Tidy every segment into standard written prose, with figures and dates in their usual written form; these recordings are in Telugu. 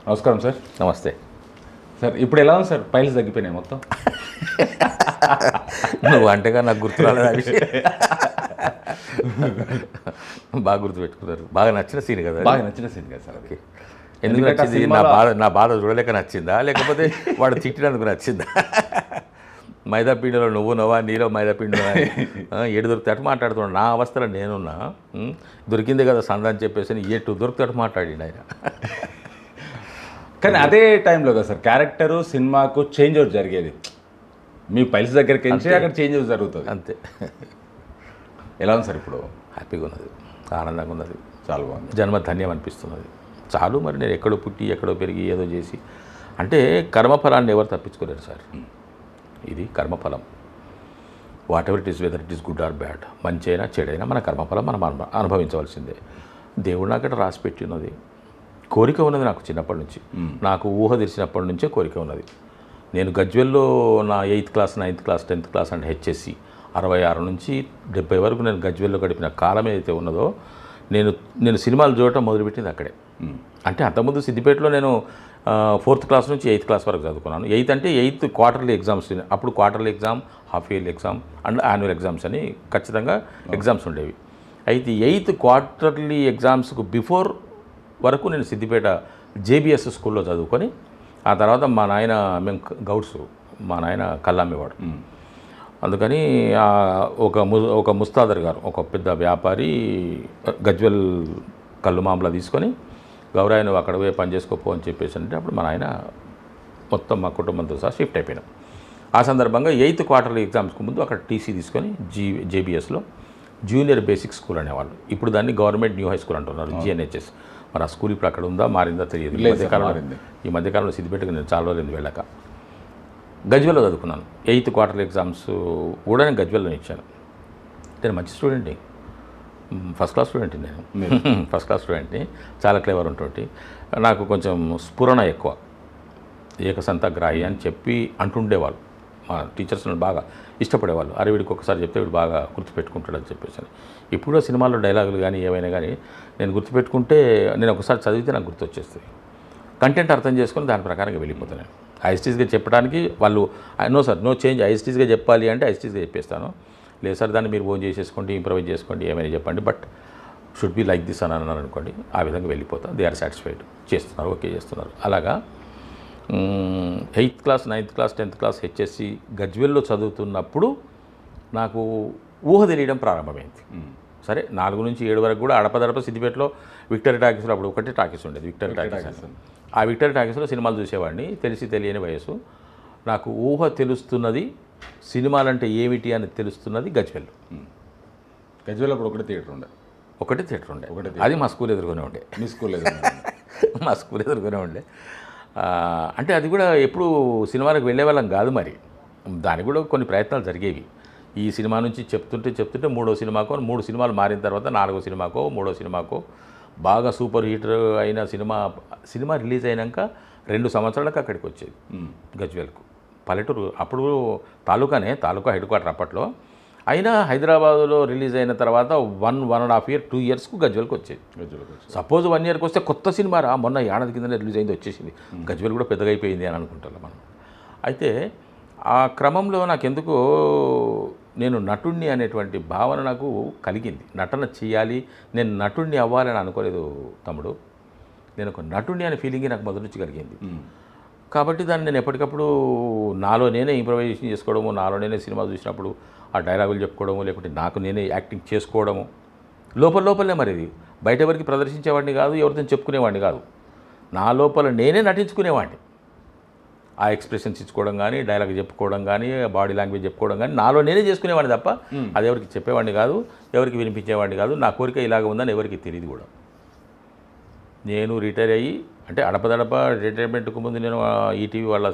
నమస్కారం సార్. నమస్తే సార్ ఇప్పుడు ఎలా ఉంది సార్? పైల్స్ తగ్గిపోయినాయి మొత్తం. నువ్వు అంటేగా నాకు గుర్తు రాలేదు ఆ విషయం. బాగా గుర్తు పెట్టుకున్నారు. బాగా నచ్చిన సీన్ కదా? బాగా నచ్చిన సీన్ కదా సార్? ఓకే. ఎందుకు నచ్చింది? నా బాధ చూడలేక నచ్చిందా, లేకపోతే వాడు తిట్టినందుకు నచ్చిందా? మైదాపిండిలో నువ్వు నవ్వా, నీలో మైదాపిండి ఎటు దొరికితే అటు మాట్లాడుతున్నాడు. నా అవస్థలో నేనున్నా. దొరికిందే కదా సందా అని చెప్పేసి ఎటు దొరికితే అటు మాట్లాడిండు ఆయన. కానీ అదే టైంలో కదా సార్ క్యారెక్టరు సినిమాకు చేంజ్ అవుట్ జరిగేది. మీ పైల్స్ దగ్గరికి వెళ్ళి అక్కడ చేంజ్ అవుట్ జరుగుతుంది అంతే. ఎలా ఉంది సార్ ఇప్పుడు? హ్యాపీగా ఉన్నది, ఆనందంగా ఉన్నది, చాలా బాగుంది. జన్మ ధన్యం అనిపిస్తున్నది. చాలు మరి నేను ఎక్కడో పుట్టి ఎక్కడో పెరిగి ఏదో చేసి అంటే కర్మఫలాన్ని ఎవరు తప్పించుకోలేరు సార్. ఇది కర్మఫలం. What ever it is, whether it is good or bad, మంచి అయినా చెడైనా మన కర్మఫలం మనం అనుభవించవలసిందే. దేవుడు నాకు ఇక్కడ రాసి పెట్టి ఉన్నది. కోరిక ఉన్నది నాకు చిన్నప్పటి నుంచి. నాకు ఊహ తెలిసినప్పటి నుంచే కోరిక ఉన్నది. నేను గజ్వెల్లో నా 8th class 9th class 10th class అంటే హెచ్ఎస్సి 66 నుంచి 70 వరకు నేను గజ్వెల్లో గడిపిన కాలం ఏదైతే ఉన్నదో నేను సినిమాలు చూడటం మొదలుపెట్టింది అక్కడే. అంటే అంతకుముందు సిద్దిపేటలో నేను 4th క్లాస్ నుంచి 8th క్లాస్ వరకు చదువుకున్నాను. 8th అంటే 8th క్వార్టర్లీ ఎగ్జామ్స్. అప్పుడు quarterly exam, half yearly exam and annual exams అని ఖచ్చితంగా ఎగ్జామ్స్ ఉండేవి. అయితే 8th క్వార్టర్లీ ఎగ్జామ్స్కు బిఫోర్ వరకు నేను సిద్దిపేట జేబిఎస్ స్కూల్లో చదువుకొని ఆ తర్వాత మా నాయన, మేము గౌడ్స్, మా నాయన కళ్ళమ్మేవాడు. అందుకని ఒక ముస్తాదర్ గారు, ఒక పెద్ద వ్యాపారి గజ్వెల్ కళ్ళు మామలా తీసుకొని గౌరాయ నువ్వు అక్కడ పోయి పని చేసుకోపో అని చెప్పేసి అంటే అప్పుడు మా నాయన మొత్తం మా కుటుంబంతో సహా షిఫ్ట్ అయిపోయినాం. ఆ సందర్భంగా 8th క్వార్టర్లీ ఎగ్జామ్స్కి ముందు అక్కడ టీసీ తీసుకొని జేబిఎస్లో జూనియర్ బేసిక్ స్కూల్ అనేవాళ్ళు. ఇప్పుడు దాన్ని గవర్నమెంట్ న్యూ హై స్కూల్ అంటున్నారు, జిఎన్హెచ్ఎస్. మరి ఆ స్కూల్ ఇప్పుడు అక్కడ ఉందా మారిందా తెలియదు. ఈ మధ్యకాలంలో సిద్దిపేటకు నేను చాలా రోజులు వెళ్ళాక గజ్వెల్లో చదువుకున్నాను. 8th క్వార్టర్లీ ఎగ్జామ్స్ కూడా నేను గజ్వెల్లో ఇచ్చాను. నేను మంచి స్టూడెంట్ని, ఫస్ట్ క్లాస్ స్టూడెంట్ని. నేను ఫస్ట్ క్లాస్ స్టూడెంట్ని, చాలా క్లేవర్ ఉంటుంది. నాకు కొంచెం స్ఫురణ ఎక్కువ, ఏకసంతగ్రాహి అని చెప్పి అంటుండేవాళ్ళు మా టీచర్స్. నన్ను బాగా ఇష్టపడేవాళ్ళు. అరే వీడికి ఒకసారి చెప్తే వీడు బాగా గుర్తుపెట్టుకుంటాడని చెప్పేసి. ఇప్పుడు సినిమాలో డైలాగులు కానీ ఏమైనా కానీ నేను గుర్తుపెట్టుకుంటే నేను ఒకసారి చదివితే నాకు గుర్తొచ్చేస్తుంది. కంటెంట్ అర్థం చేసుకొని దాని ప్రకారంగా వెళ్ళిపోతాను. ఐఎస్టీస్గా చెప్పడానికి వాళ్ళు నో సార్ నో చేంజ్, ఐఎస్టీస్గా చెప్పాలి అంటే ఐఎస్టీస్గా చెప్పేస్తాను. లేదు సార్ దాన్ని మీరు ఓన్ చేసేసుకోండి, ఇంప్రవైజ్ చేసుకోండి, ఏమైనా చెప్పండి, but should be like this అని అన్నారు అనుకోండి, ఆ విధంగా వెళ్ళిపోతాను. దే ఆర్ సాటిస్ఫైడ్, చేస్తున్నారు, ఓకే చేస్తున్నారు. అలాగా 8th class 9th class 10th class HSC గజ్వెల్లో చదువుతున్నప్పుడు నాకు ఊహ తెలియడం ప్రారంభమైంది. సరే 4 నుంచి 7 వరకు కూడా అడపదడప సిద్దిపేటలో విక్టరీ టాకీస్లో అప్పుడు ఒకటే టాకీస్ ఉండేది, విక్టరీ టాకీస్. ఆ విక్టరీ టాకీస్లో సినిమాలు చూసేవాడిని. తెలియని వయసు. నాకు ఊహ తెలుస్తున్నది, సినిమాలంటే ఏమిటి అని తెలుస్తున్నది గజ్వెల్లో. గజ్వెల్లో అప్పుడు ఒకటే థియేటర్ ఉండే. అది మా స్కూల్ ఎదుర్కొనే ఉండే. మీ స్కూల్ మా స్కూల్ ఎదుర్కొనే ఉండే. అంటే అది కూడా ఎప్పుడు సినిమాలకు వెళ్ళే వాళ్ళం కాదు. మరి దానికి కూడా కొన్ని ప్రయత్నాలు జరిగేవి. ఈ సినిమా నుంచి చెప్తుంటే 3వ సినిమాకో, 3 సినిమాలు మారిన తర్వాత 4వ సినిమాకో 3వ సినిమాకో బాగా సూపర్ హీటర్ అయిన సినిమా రిలీజ్ అయినాక 2 సంవత్సరాలకు అక్కడికి వచ్చేది గజ్వెల్కు. పల్లెటూరు అప్పుడు తాలూకా హెడ్ క్వార్టర్ అప్పట్లో. అయినా హైదరాబాదులో రిలీజ్ అయిన తర్వాత 1.5 year 2 yearsకు గజ్వెల్కి వచ్చేది. సపోజ్ 1 yearకి వస్తే కొత్త సినిమా రా, మొన్న ఏడాది కిందనే రిలీజ్ అయింది వచ్చేసింది. గజ్వెల్ కూడా పెద్దగా అయిపోయింది అని అనుకుంటాను మనం. అయితే ఆ క్రమంలో నాకెందుకో నేను నటుణ్ణి అనేటువంటి భావన నాకు కలిగింది. నటన చేయాలి, నేను నటుణ్ణి అవ్వాలని అనుకోలేదు తమ్ముడు. నేను ఒక నటుణ్ణి అనే ఫీలింగ్ నాకు మొదటి నుంచి కలిగింది. కాబట్టి దాన్ని నేను ఎప్పటికప్పుడు నాలో నేనే ఇంప్రవైజేషన్ చేసుకోవడము, నాలో నేనే సినిమా చూసినప్పుడు ఆ డైలాగులు చెప్పుకోవడము, లేకుంటే నాకు నేనే యాక్టింగ్ చేసుకోవడము లోపలనే. మరి ఇది బయట ఎవరికి ప్రదర్శించేవాడిని కాదు, ఎవరితో చెప్పుకునేవాడిని కాదు. నా లోపల నేనే నటించుకునేవాడిని. ఆ ఎక్స్ప్రెషన్స్ ఇచ్చుకోవడం కానీ, డైలాగ్ చెప్పుకోవడం కానీ, బాడీ లాంగ్వేజ్ చెప్పుకోవడం కానీ నాలో నేనే చేసుకునేవాడిని తప్ప అది ఎవరికి చెప్పేవాడిని కాదు, ఎవరికి వినిపించేవాడిని కాదు. నా కోరిక ఇలాగ ఉందని ఎవరికి తెలియదు కూడా. నేను రిటైర్ అయ్యి అంటే అడపదడప రిటైర్మెంట్కు ముందు నేను ఈటీవీ వాళ్ళ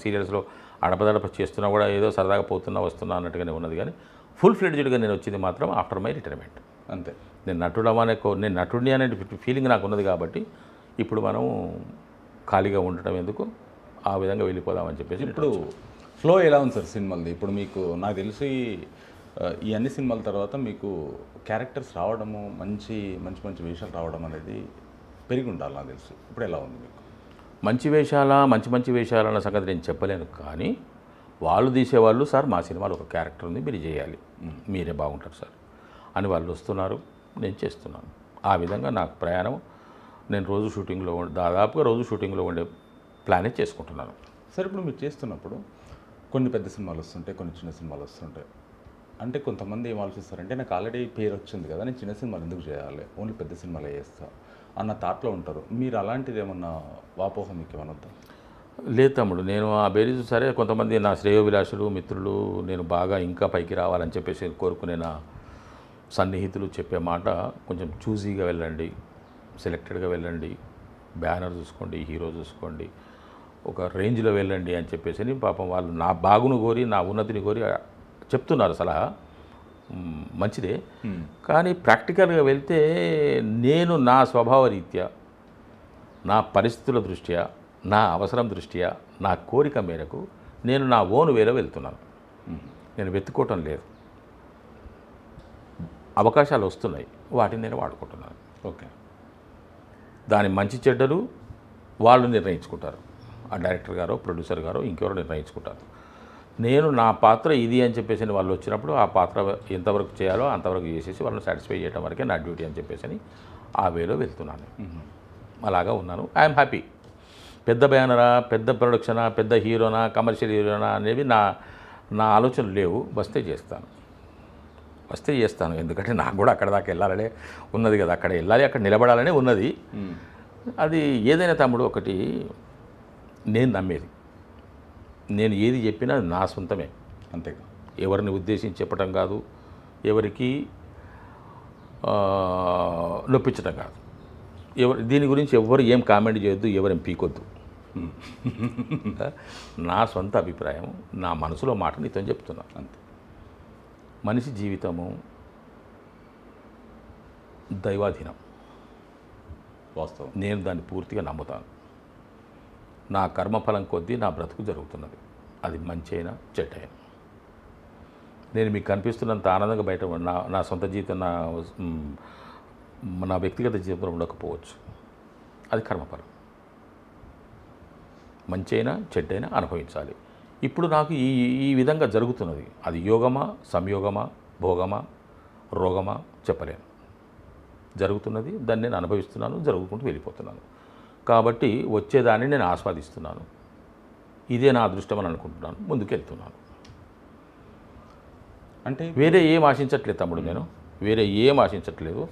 సీరియల్స్లో అడపదడప చేస్తున్నా కూడా ఏదో సరదాగా వస్తున్నా అన్నట్టుగానే ఉన్నది. కానీ ఫుల్ ఫ్లెడ్జ్డ్గా నేను వచ్చింది మాత్రం ఆఫ్టర్ మై రిటైర్మెంట్. అంతే. నేను నటుడిని అనే ఫీలింగ్ నాకు ఉన్నది కాబట్టి ఇప్పుడు మనం ఖాళీగా ఉండటం ఎందుకు, ఆ విధంగా వెళ్ళిపోదామని చెప్పేసి. ఇప్పుడు ఫ్లో ఎలా ఉంది సార్ సినిమాలది? ఇప్పుడు మీకు నాకు తెలిసి ఈ అన్ని సినిమాల తర్వాత మీకు క్యారెక్టర్స్ రావడము, మంచి మంచి మంచి వేషాలు రావడం అనేది పెరిగి ఉండాలి నాకు తెలుసు. ఇప్పుడు ఎలా ఉంది మీకు? మంచి వేషాల మంచి వేషాలన్న సంగతి నేను చెప్పలేను, కానీ వాళ్ళు తీసేవాళ్ళు సార్ మా సినిమాలో ఒక క్యారెక్టర్ ఉంది మీరు చేయాలి, మీరే బాగుంటారు సార్ అని వాళ్ళు వస్తున్నారు, నేను చేస్తున్నాను. ఆ విధంగా నాకు ప్రయాణం, నేను రోజు షూటింగ్లో దాదాపుగా రోజు షూటింగ్లో ఉండే ప్లానే చేసుకుంటున్నాను. సరే, ఇప్పుడు మీరు చేస్తున్నప్పుడు కొన్ని పెద్ద సినిమాలు వస్తుంటాయి, కొన్ని చిన్న సినిమాలు వస్తుంటాయి. అంటే కొంతమంది ఏం ఆలోచిస్తారంటే నాకు ఆల్రెడీ పేరు వచ్చింది కదా, నేను చిన్న సినిమాలు ఎందుకు చేయాలి, ఓన్లీ పెద్ద సినిమాలే చేస్తా అన్న థాట్లో ఉంటారు. మీరు అలాంటిది ఏమన్నా వాపోహం మీకు ఏమన్నా వద్దా? లేదు తమ్ముడు, నేను ఆ బేరీజు సరే, కొంతమంది నా శ్రేయోభిలాషులు మిత్రులు నేను బాగా ఇంకా పైకి రావాలని చెప్పేసి కోరుకునే నా సన్నిహితులు చెప్పే మాట, కొంచెం చూజీగా వెళ్ళండి, సెలెక్టెడ్గా వెళ్ళండి, బ్యానర్ చూసుకోండి, హీరో చూసుకోండి, ఒక రేంజ్లో వెళ్ళండి అని చెప్పేసి పాపం వాళ్ళు నా బాగును కోరి నా ఉన్నతిని కోరి చెప్తున్నారు సలహా, మంచిదే. కానీ ప్రాక్టికల్గా వెళ్తే నేను నా స్వభావ రీత్యా, నా పరిస్థితుల దృష్ట్యా, నా అవసరం దృష్ట్యా, నా కోరిక మేరకు నేను నా ఓను వేలో వెళ్తున్నాను. నేను వెతుక్కోవటం లేదు, అవకాశాలు వస్తున్నాయి, వాటిని నేను వాడుకుంటున్నాను. ఓకే, దాని మంచి చెడ్డలు వాళ్ళు నిర్ణయించుకుంటారు, ఆ డైరెక్టర్ గారో ప్రొడ్యూసర్ గారో ఇంకెవరో నిర్ణయించుకుంటారు. నేను నా పాత్ర ఇది అని చెప్పేసి వాళ్ళు వచ్చినప్పుడు ఆ పాత్ర ఎంతవరకు చేయాలో అంతవరకు చేసేసి వాళ్ళని సాటిస్ఫై చేయడం వరకే నా డ్యూటీ అని చెప్పేసి ఆ వేలో వెళ్తున్నాను. అలాగా ఉన్నాను. I'm happy. పెద్ద బ్యానరా, పెద్ద ప్రొడక్షనా, పెద్ద హీరోనా, కమర్షియల్ హీరోనా అనేవి నా ఆలోచనలు లేవు. వస్తే చేస్తాను, ఎందుకంటే నాకు కూడా అక్కడ దాకా వెళ్ళాలనే ఉన్నది కదా, అక్కడ వెళ్ళాలి, అక్కడ నిలబడాలనే ఉన్నది. అది ఏదైనా తమ్ముడు ఒకటి నేను నమ్మేది, నేను ఏది చెప్పినా నా సొంతమే, అంతేగా, ఎవరిని ఉద్దేశించి చెప్పటం కాదు, ఎవరికి నొప్పించటం కాదు, దీని గురించి ఎవరు ఏం కామెంట్ చేయొద్దు, ఎవరేం పీకొద్దు. నా సొంత అభిప్రాయం, నా మనసులో మాట నీతో చెప్తున్నాను అంతే. మనిషి జీవితము దైవాధీనం, వాస్తవం. నేను దాన్ని పూర్తిగా నమ్ముతాను. నా కర్మఫలం కొద్దీ నా బ్రతుకు జరుగుతున్నది, అది మంచి అయినా చెడ్డ అయినా. నేను మీకు కనిపిస్తున్నంత ఆనందంగా బయట నా సొంత జీవితం, నా వ్యక్తిగత జీవితంలో ఉండకపోవచ్చు, అది కర్మఫలం. మంచి అయినా చెడ్డైనా అనుభవించాలి. ఇప్పుడు నాకు ఈ విధంగా జరుగుతున్నది, అది యోగమా, సంయోగమా, భోగమా, రోగమా చెప్పలేను. జరుగుతున్నది, దాన్ని నేను అనుభవిస్తున్నాను, జరుగుకుంటూ వెళ్ళిపోతున్నాను. కాబట్టి వచ్చేదాన్ని నేను ఆస్వాదిస్తున్నాను, ఇదే నా అదృష్టం అని అనుకుంటున్నాను, ముందుకెళ్తున్నాను. అంటే వేరే ఏం ఆశించట్లేదు తమ్ముడు, నేను వేరే ఏం ఆశించట్లేదు.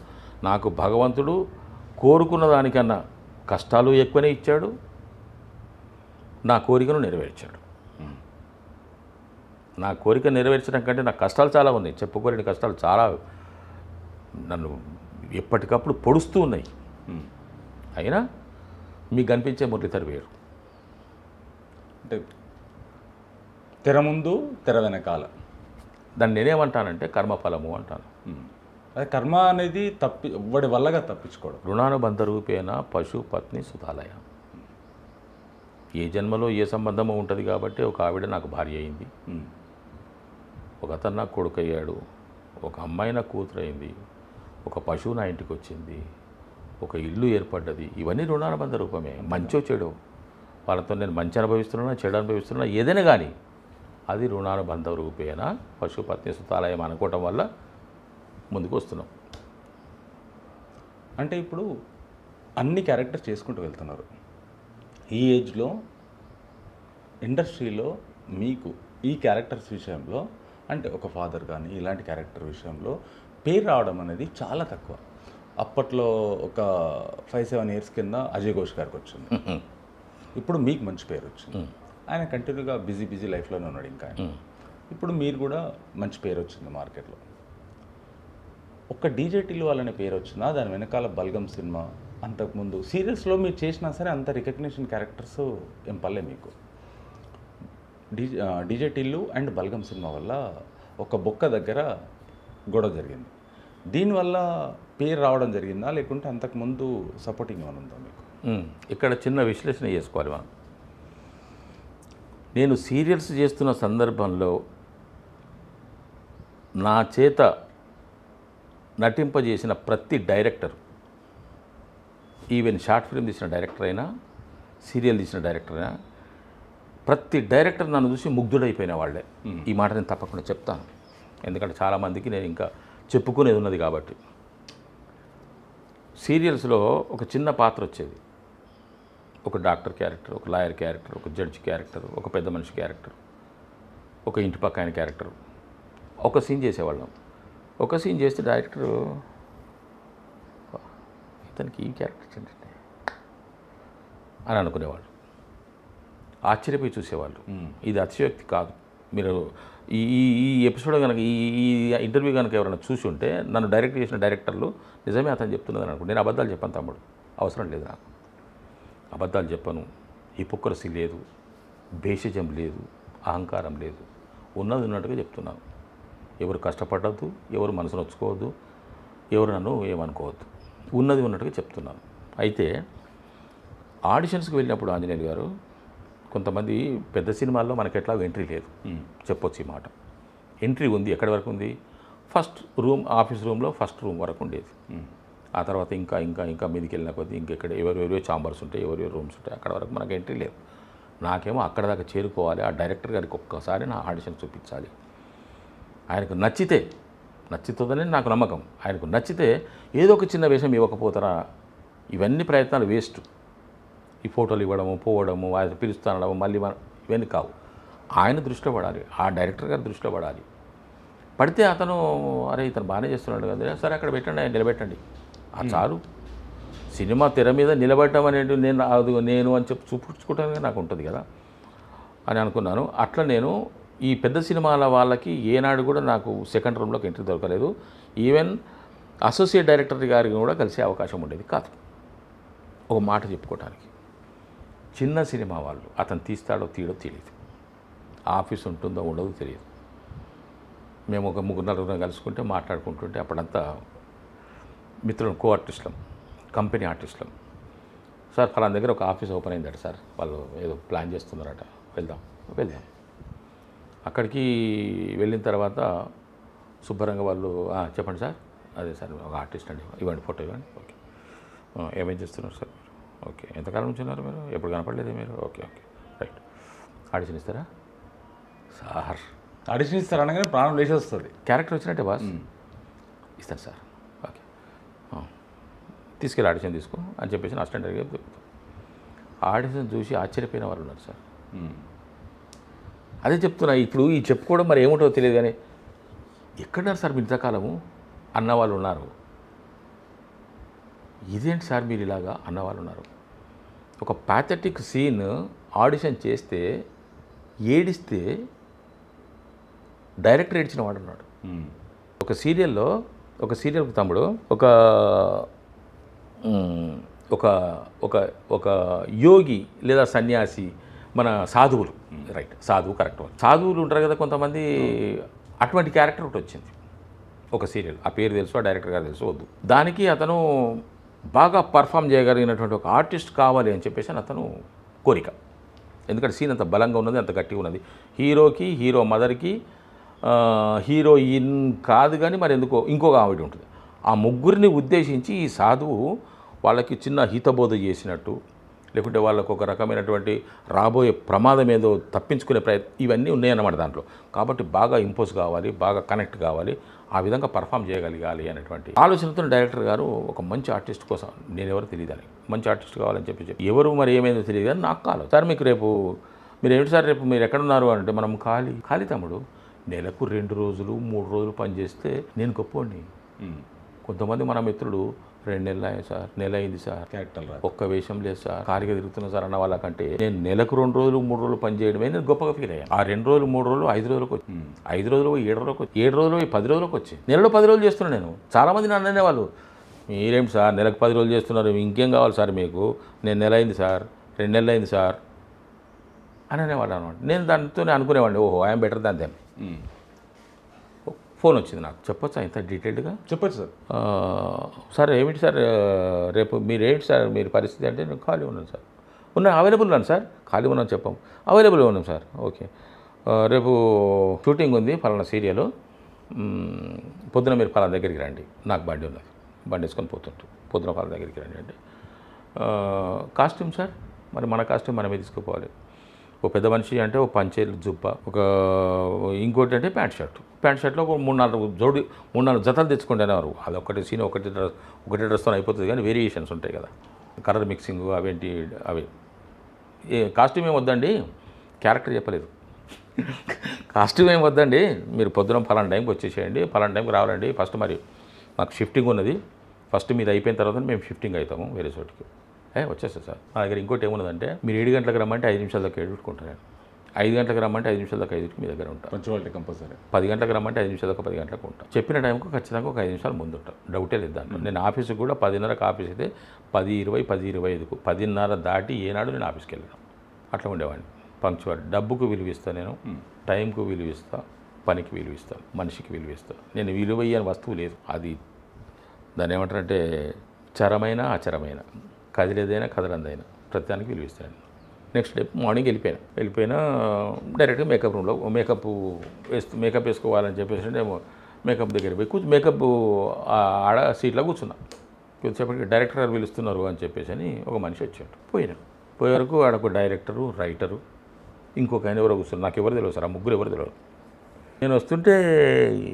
నాకు భగవంతుడు కోరుకున్న దానికన్నా కష్టాలు ఎక్కువనే ఇచ్చాడు, నా కోరికను నెరవేర్చాడు. నా కోరిక నెరవేర్చడం కంటే నాకు కష్టాలు చాలా ఉన్నాయి, చెప్పుకోలేని కష్టాలు చాలా నన్ను ఎప్పటికప్పుడు పొడుస్తూ ఉన్నాయి. అయినా మీకు కనిపించే మురళీధర్ వేరు. అంటే తెర ముందు తెర వెనకాల, దాన్ని నేనేమంటానంటే కర్మఫలము అంటాను. అదే కర్మ అనేది ఎవ్వడి వల్లగా తప్పించుకోవడం. రుణానుబంధ రూపేణ పశు పత్ని సుధాలయ. ఏ జన్మలో ఏ సంబంధము ఉంటుంది కాబట్టి ఒక ఆవిడ నాకు భార్య అయింది, ఒక అతను నాకు కొడుకు అయ్యాడు, ఒక అమ్మాయి నాకు కూతురు అయింది, ఒక పశువు నా ఇంటికి వచ్చింది, ఒక ఇల్లు ఏర్పడ్డది. ఇవన్నీ రుణానుబంధ రూపమే. మంచో చెడు, వాళ్ళతో నేను మంచి అనుభవిస్తున్నా, చెడు అనుభవిస్తున్నా, ఏదైనా కానీ అది రుణానుబంధ రూపేణ పశుపత్ని సుతాలయం అనుకోవటం వల్ల ముందుకు వస్తున్నాం. అంటే ఇప్పుడు అన్ని క్యారెక్టర్స్ చేసుకుంటూ వెళ్తున్నారు. ఈ ఏజ్లో ఇండస్ట్రీలో మీకు ఈ క్యారెక్టర్స్ విషయంలో, అంటే ఒక ఫాదర్ కానీ ఇలాంటి క్యారెక్టర్ విషయంలో పేరు రావడం అనేది చాలా తక్కువ. అప్పట్లో ఒక 5-7 ఇయర్స్ కింద అజయ్ ఘోష్ గారికి వచ్చింది, ఇప్పుడు మీకు మంచి పేరు వచ్చింది. ఆయన కంటిన్యూగా బిజీ లైఫ్లోనే ఉన్నాడు ఇంకా. ఇప్పుడు మీరు కూడా మంచి పేరు వచ్చింది మార్కెట్లో. ఒక్క డీజే టిల్లు వాళ్ళనే పేరు వచ్చిందా, దాని వెనకాల బల్గం సినిమా, అంతకుముందు సీరియల్స్లో మీరు చేసినా సరే అంత రికగ్నిషన్ క్యారెక్టర్స్ ఏం పల్లె మీకు? DJ Tillu and Balagam cinema వల్ల ఒక బొక్క దగ్గర గొడవ జరిగింది, దీనివల్ల పేరు రావడం జరిగిందా, లేకుంటే అంతకుముందు సపోర్టింగ్ ఏమైనా ఉందా మీకు? ఇక్కడ చిన్న విశ్లేషణ చేసుకోవాలి మనం. నేను సీరియల్స్ చేస్తున్న సందర్భంలో నా చేత నటింపజేసిన ప్రతి డైరెక్టర్, ఈవెన్ షార్ట్ ఫిల్మ్ తీసిన డైరెక్టర్ అయినా, సీరియల్ తీసిన డైరెక్టర్ ప్రతి డైరెక్టర్ నన్ను చూసి ముగ్ధుడైపోయిన వాళ్ళే. ఈ మాట నేను తప్పకుండా చెప్తాను, ఎందుకంటే చాలామందికి నేను ఇంకా చెప్పుకునేది ఉన్నది కాబట్టి. సీరియల్స్లో ఒక చిన్న పాత్ర వచ్చేది, ఒక డాక్టర్ క్యారెక్టర్, ఒక లాయర్ క్యారెక్టర్, ఒక జడ్జి క్యారెక్టర్, ఒక పెద్ద మనిషి క్యారెక్టర్, ఒక ఇంటి పక్క ఆయన క్యారెక్టర్, ఒక సీన్ చేసేవాళ్ళం. ఒక సీన్ చేస్తే డైరెక్టరు ఇతనికి ఈ క్యారెక్టర్ ఏంటంటే అని అనుకునేవాళ్ళు, ఆశ్చర్యపోయి చూసేవాళ్ళు. ఇది అతిశయోక్తి కాదు. మీరు ఈ ఈ ఎపిసోడ్ కనుక ఈ ఇంటర్వ్యూ కనుక ఎవరైనా చూసి ఉంటే నన్ను డైరెక్ట్ చేసిన డైరెక్టర్లు నిజమే అతను చెప్తున్నదని అనుకుంటే, నేను అబద్ధాలు చెప్పాను తమ్ముడు, అవసరం లేదు నాకు, అబద్ధాలు చెప్పను, హిపోక్రసీ లేదు, భేషజం లేదు, అహంకారం లేదు, ఉన్నది ఉన్నట్టుగా చెప్తున్నాను. ఎవరు కష్టపడద్దు, ఎవరు మనసు నొచ్చుకోవద్దు, ఎవరు నన్ను ఏమనుకోవద్దు, ఉన్నది ఉన్నట్టుగా చెప్తున్నాను. అయితే ఆడిషన్స్కి వెళ్ళినప్పుడు ఆంజనేయులు గారు, కొంతమంది పెద్ద సినిమాల్లో మనకి ఎట్లా ఎంట్రీ లేదు, చెప్పొచ్చు ఈ మాట. ఎంట్రీ ఉంది, ఎక్కడి వరకు ఉంది? ఫస్ట్ రూమ్, ఆఫీస్ రూమ్లో ఫస్ట్ రూమ్ వరకు ఉండేది. ఆ తర్వాత ఇంకా ఇంకా ఇంకా మీదికి వెళ్ళిన కొద్దీ ఇంకెక్కడ ఎవరెవరో ఛాంబర్స్ ఉంటాయి, ఎవరెవరో రూమ్స్ ఉంటాయి, అక్కడ వరకు మనకు ఎంట్రీ లేదు. నాకేమో అక్కడ దాకా చేరుకోవాలి, ఆ డైరెక్టర్ గారికి ఒక్కసారి నా ఆడిషన్ చూపించాలి. ఆయనకు నచ్చుతుందని నాకు నమ్మకం. ఆయనకు నచ్చితే ఏదో ఒక చిన్న వేషం ఇవ్వకపోతారా? ఇవన్నీ ప్రయత్నాలు వేస్ట్. ఈ ఫోటోలు ఇవ్వడము, పోవడము, ఆయన పిలుస్తానడము, మళ్ళీ ఇవన్నీ కావు. ఆయన దృష్టిలో పడాలి, ఆ డైరెక్టర్ గారి దృష్టిలో పడాలి. పడితే అతను అరే ఇతను బాగానే చేస్తున్నాడు కదా, సరే అక్కడ పెట్టండి, ఆయన నిలబెట్టండి, అది చాలు. సినిమా తెర మీద నిలబడటం అనేది నేను అని చెప్పి చూపించుకోవడానికి నాకు ఉంటుంది కదా అని అనుకున్నాను. అట్లా నేను ఈ పెద్ద సినిమాల వాళ్ళకి ఏనాడు కూడా నాకు సెకండ్ రూమ్లోకి ఎంట్రీ దొరకలేదు. ఈవెన్ అసోసియేట్ డైరెక్టర్ గారికి కూడా కలిసే అవకాశం ఉండేది కాదు. ఒక మాట చెప్పుకోవడానికి, చిన్న సినిమా వాళ్ళు అతను తీస్తాడో తీయడో తెలియదు, ఆఫీస్ ఉంటుందో ఉండదో తెలియదు. మేము ఒక 3-4 కలుసుకుంటే మాట్లాడుకుంటుంటే అప్పుడంతా మిత్రులు, కో ఆర్టిస్టులం, కంపెనీ ఆర్టిస్టులం. సార్ ఫలానా దగ్గర ఒక ఆఫీస్ ఓపెన్ అయిందట సార్, వాళ్ళు ఏదో ప్లాన్ చేస్తున్నారట, వెళ్దాం. అక్కడికి వెళ్ళిన తర్వాత శుభ్రంగా వాళ్ళు చెప్పండి సార్, అదే సార్ ఒక ఆర్టిస్ట్ అండి, ఇవ్వండి ఫోటో ఇవ్వండి. ఓకే, ఏమేం చేస్తున్నారు సార్ మీరు? ఓకే, ఎంతకాలం నుంచి ఉన్నారు మీరు? ఎప్పుడు కనపడలేదు మీరు? Okay right. ఆడిషన్ ఇస్తారా సార్? ఆడిషన్ ఇస్తారు అనగానే ప్రాణం లేచి వస్తుంది. క్యారెక్టర్ వచ్చినట్టే బాస్, ఇస్తాను సార్. ఓకే, తీసుకెళ్ళి ఆడిషన్ తీసుకో అని చెప్పేసి నా అసిస్టెంట్ గారికి చెప్తాను. ఆడిషన్ చూసి ఆశ్చర్యపోయిన వాళ్ళు ఉన్నారు సార్. అదే చెప్తున్నా, ఇప్పుడు ఈ చెప్పుకోవడం మరి ఏమిటో తెలియదు కానీ ఎక్కడున్నారు సార్ మీరు ఇంతకాలము అన్నవాళ్ళు ఉన్నారు. ఇదేంటి సార్ మీరు ఇలాగా అన్నవాళ్ళు ఉన్నారు. ఒక ప్యాథెటిక్ సీన్ ఆడిషన్ చేస్తే ఏడిస్తే డైరెక్టర్ ఏడ్చిన వాడు ఉన్నాడు. ఒక సీరియల్కి తమ్ముడు ఒక యోగి లేదా సన్యాసి, మన సాధువులు, రైట్, సాధువు కరెక్ట్, సాధువులు ఉంటారు కదా కొంతమంది, అటువంటి క్యారెక్టర్ ఒకటి వచ్చింది ఒక సీరియల్. ఆ పేరు తెలుసు, ఆ డైరెక్టర్ గారు తెలుసు, వద్దు. దానికి అతను బాగా పర్ఫామ్ చేయగలిగినటువంటి ఒక ఆర్టిస్ట్ కావాలి అని చెప్పేసి అతను కోరిక. ఎందుకంటే సీన్ అంత బలంగా ఉన్నది, అంత గట్టిగా ఉన్నది. హీరోకి, హీరో మదర్కి, హీరోయిన్ కాదు కానీ మరి ఎందుకో ఇంకొక ఆవిడ ఉంటుంది. ఆ ముగ్గురిని ఉద్దేశించి ఈ సాధువు వాళ్ళకి చిన్న హితబోధ చేసినట్టు, లేకుంటే వాళ్ళకు ఒక రకమైనటువంటి రాబోయే ప్రమాదం ఏదో తప్పించుకునే ఇవన్నీ ఉన్నాయన్నమాట దాంట్లో. కాబట్టి బాగా ఇంపోజ్ కావాలి, బాగా కనెక్ట్ కావాలి, ఆ విధంగా పర్ఫామ్ చేయగలగాలి అనేటువంటి ఆలోచనతో డైరెక్టర్ గారు ఒక మంచి ఆర్టిస్ట్ కోసం, నేను ఎవరు తెలియదని, మంచి ఆర్టిస్ట్ కావాలని చెప్పి ఎవరు మరి ఏమైందో తెలియదు కానీ నాకు కావాలి సార్, మీకు రేపు మీరు ఏమిటి సార్ రేపు మీరు ఎక్కడున్నారు అంటే, మనం ఖాళీ తమ్ముడు, నెలకు 2 రోజులు 3 రోజులు పనిచేస్తే నేను గొప్పవాడిని. కొంతమంది మన మిత్రుడు 2 నెలలు అయ్యాయి సార్, నెల అయింది సార్, క్యారెక్టర్ ఒక్క వేషం లేదు సార్, ఖాళీగా తిరుగుతున్నా సార్ అన్న వాళ్ళకంటే నేను నెలకు 2 రోజులు 3 రోజులు పని చేయడమే నేను గొప్పగా ఫీల్ అయ్యాను. ఆ 2 రోజులు 3 రోజులు 5 రోజులకు వచ్చి, 5 రోజులు 7 రోజులకు వచ్చి, 7 రోజులు 10 రోజులకు వచ్చి, నెలలో 10 రోజులు చేస్తున్నాను నేను. చాలామంది నన్ను అనేవాళ్ళు, మీరేంటి సార్ నెలకు 10 రోజులు చేస్తున్నారు, ఇంకేం కావాలి సార్ మీకు, నేను నెల అయింది సార్, 2 నెలలు అయింది సార్ అని అనేవాడు అనమాట. నేను దానితోనే అనుకునేవాడిని, ఓహో I'm better than them. Phone వచ్చింది నాకు, చెప్పొచ్చా ఇంత డీటెయిల్డ్గా? చెప్పొచ్చు సార్. సార్ ఏమిటి సార్ రేపు మీరు ఏంటి సార్ మీరు పరిస్థితి అంటే, నేను ఖాళీ ఉన్నాను సార్, అవైలబుల్ ఉన్నాను సార్, ఖాళీ ఉన్నాను చెప్పాం, అవైలబుల్ ఉన్నాం సార్. ఓకే, రేపు షూటింగ్ ఉంది ఫలానా సీరియల్, పొద్దున మీరు ఫలానా దగ్గరికి రండి, నాకు బండి ఉన్నది, బండి వేసుకొని పోతుంటూ పొద్దున ఫలానా దగ్గరికి రండి అంటే, కాస్ట్యూమ్ సార్ మరి మన కాస్ట్యూమ్ మనమే తీసుకుపోవాలి. ఒక పెద్ద మనిషి అంటే ఒక పంచేలు జుబ్బ, ఒక ఇంకోటి అంటే ప్యాంట్ షర్ట్లో ఒక 3-4 జతలు తెచ్చుకోండి అనేవారు. అది ఒకటి సీన్ ఒకటి డ్రెస్తో అయిపోతుంది, కానీ వేరియేషన్స్ ఉంటాయి కదా, కలర్ మిక్సింగ్ అవేంటి అవి. కాస్ట్యూమ్ ఏం వద్దండి, క్యారెక్టర్ చెప్పలేదు. కాస్ట్యూమ్ ఏం వద్దండి, మీరు పొద్దున ఫలానా టైంకి వచ్చేసేయండి, ఫలానా టైంకి రావాలండి, ఫస్ట్ మరి మాకు షిఫ్టింగ్ ఉన్నది, ఫస్ట్ మీరు అయిపోయిన తర్వాత మేము షిఫ్టింగ్ అవుతాము వేరే చోటికి. వచ్చేస్తా సార్. మా దగ్గర ఇంకోటి ఏమున్నదంటే, మీరు 7 గంటలకు రమ్మంటే 5 నిమిషాల దాకా ఎదుర్కొంటాను నేను. 5 గంటలకు రమ్మంటే 5 నిమిషాల దాకా 5కి మీ దగ్గర ఉంటాను. Punctuality compulsory. 10 గంటలకు రమ్మంటే 5 నిమిషాల దాకా 10 గంటలకు ఉంటాను. చెప్పిన టైంకు ఖచ్చితంగా ఒక 5 నిమిషాలు ముందు ఉంటాను, డౌటే లేదు దాంట్లో. నేను ఆఫీస్కి కూడా 10:30కి ఆఫీస్ అయితే 10:20, 10:25కు 10:30 దాటి ఏనాడు నేను ఆఫీస్కి వెళ్ళాను. అట్లా ఉండేవాడిని. పంక్చువాలిటీ. డబ్బుకు విలువిస్తాను నేను, టైంకు విలువిస్తా, పనికి విలువిస్తాను, మనిషికి విలువిస్తాను. నేను విలువయ్యని వస్తువు లేదు. అది దాన్ని ఏమంటారంటే చరమైన అచరమైన, కదిలేదైనా కదలందైనా ప్రతిదానికి విలువిస్తాను. నెక్స్ట్ డే మార్నింగ్ వెళ్ళిపోయినా డైరెక్ట్గా మేకప్ రూమ్లో మేకప్ వేసుకోవాలని చెప్పేసి మేకప్ దగ్గర పోయి మేకప్ ఆడ సీట్లో కూర్చున్నా. కొద్దిసేపటికి డైరెక్టర్ గారు పిలుస్తున్నారు అని చెప్పేసి అని ఒక మనిషి వచ్చాడు. పోయే వరకు ఆడ ఒక డైరెక్టరు, రైటరు, ఇంకొక ఆయన ఎవరో కూర్చున్నారు. నాకు ఎవరు తెలియదు సార్, ఆ ముగ్గురు ఎవరు తెలియదు. నేను వస్తుంటే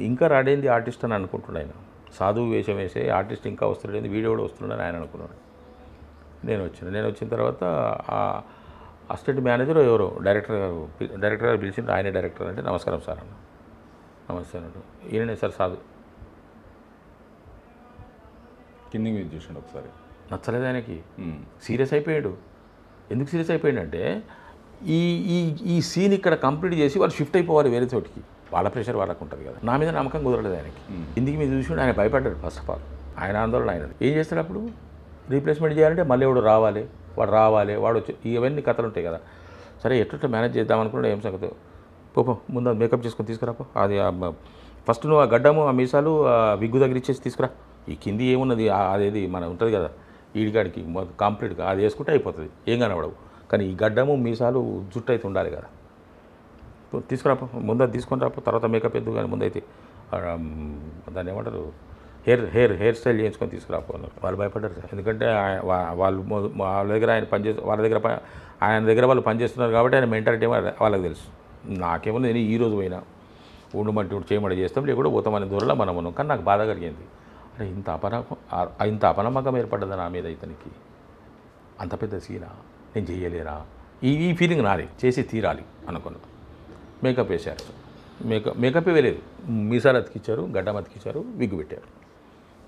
ఇంకా రాడేంది ఆర్టిస్ట్ అని అనుకుంటున్నాను. ఆయన సాధువు వేషం వేసే ఆర్టిస్ట్ ఇంకా వస్తున్నాడేంది, వీడియో కూడా వస్తున్నాడని ఆయన అనుకున్నాడు. నేను వచ్చిన తర్వాత అసిస్టెంట్ మేనేజర్ ఎవరో డైరెక్టర్ గారు పిలిచింది. ఆయనే డైరెక్టర్ అంటే నమస్కారం సార్ అన్న. నమస్తే అన్నాడు. ఈయననే సార్ సాధు. కిందికి మీద చూసాడు ఒకసారి, నచ్చలేదు ఆయనకి, సీరియస్ అయిపోయాడు. ఎందుకు సీరియస్ అయిపోయాడంటే ఈ సీన్ ఇక్కడ కంప్లీట్ చేసి వాళ్ళు షిఫ్ట్ అయిపోవాలి వేరే చోటికి, వాళ్ళ ప్రెషర్ వాళ్ళకు ఉంటుంది కదా. నా మీద నమ్మకం కుదరలేదు ఆయనకి. కిందికి మీద చూసి ఆయన భయపడ్డాడు. ఫస్ట్ ఆఫ్ ఆల్ ఆయన ఆందోళన. ఆయన ఏం చేస్తాడు అప్పుడు, రీప్లేస్మెంట్ చేయాలంటే మళ్ళీ వాడు రావాలి వాడు వచ్చి, ఇవన్నీ కథలు ఉంటాయి కదా. సరే ఎట్లా మేనేజ్ చేద్దాం అనుకున్నాడు. ఏం సంగతి, పోపో ముందు మేకప్ చేసుకొని తీసుకురాపో, అది ఫస్ట్ నువ్వు ఆ గడ్డము ఆ మీసాలు ఆ విగ్గు దగ్గర ఇచ్చేసి తీసుకురా. ఈ కింది ఏమున్నది అదేది మన ఉంటుంది కదా ఈడిగాడికి కంప్లీట్గా అది వేసుకుంటే అయిపోతుంది, ఏం కనబడవు. కానీ ఈ గడ్డము మీసాలు జుట్టు అయితే ఉండాలి కదా, తీసుకురాపో ముందు అది తీసుకొని రాపో, తర్వాత మేకప్ ఎద్దు. కానీ ముందైతే దాన్ని ఏమంటారు హెయిర్ స్టైల్ చేయించుకొని తీసుకురాపోన్నారు. వాళ్ళు భయపడ్డారు సార్. ఎందుకంటే వాళ్ళ దగ్గర ఆయన దగ్గర వాళ్ళు పనిచేస్తున్నారు కాబట్టి ఆయన మెంటాలిటీ వాళ్ళకి తెలుసు. నాకేమో నేను ఈ రోజు పోయినా ఉండమంటే చేయమని చేస్తాం, లేకుండా పోతామనే దూరంలో మనం ఉన్నాం. కానీ నాకు బాధ కలిగింది. అంటే ఇంత అపనమ్మకం ఏర్పడ్డదా నా మీద, ఇతనికి అంత పెద్ద సీనా, నేను చేయలేరా, ఈ ఫీలింగ్ నాది, చేసి తీరాలి అనుకున్నాను. మేకప్ వేశారు. మేకప్ వేయలేదు, మీసాలు అతికిచ్చారు, గడ్డం అతికిచ్చారు, విగ్గు పెట్టారు,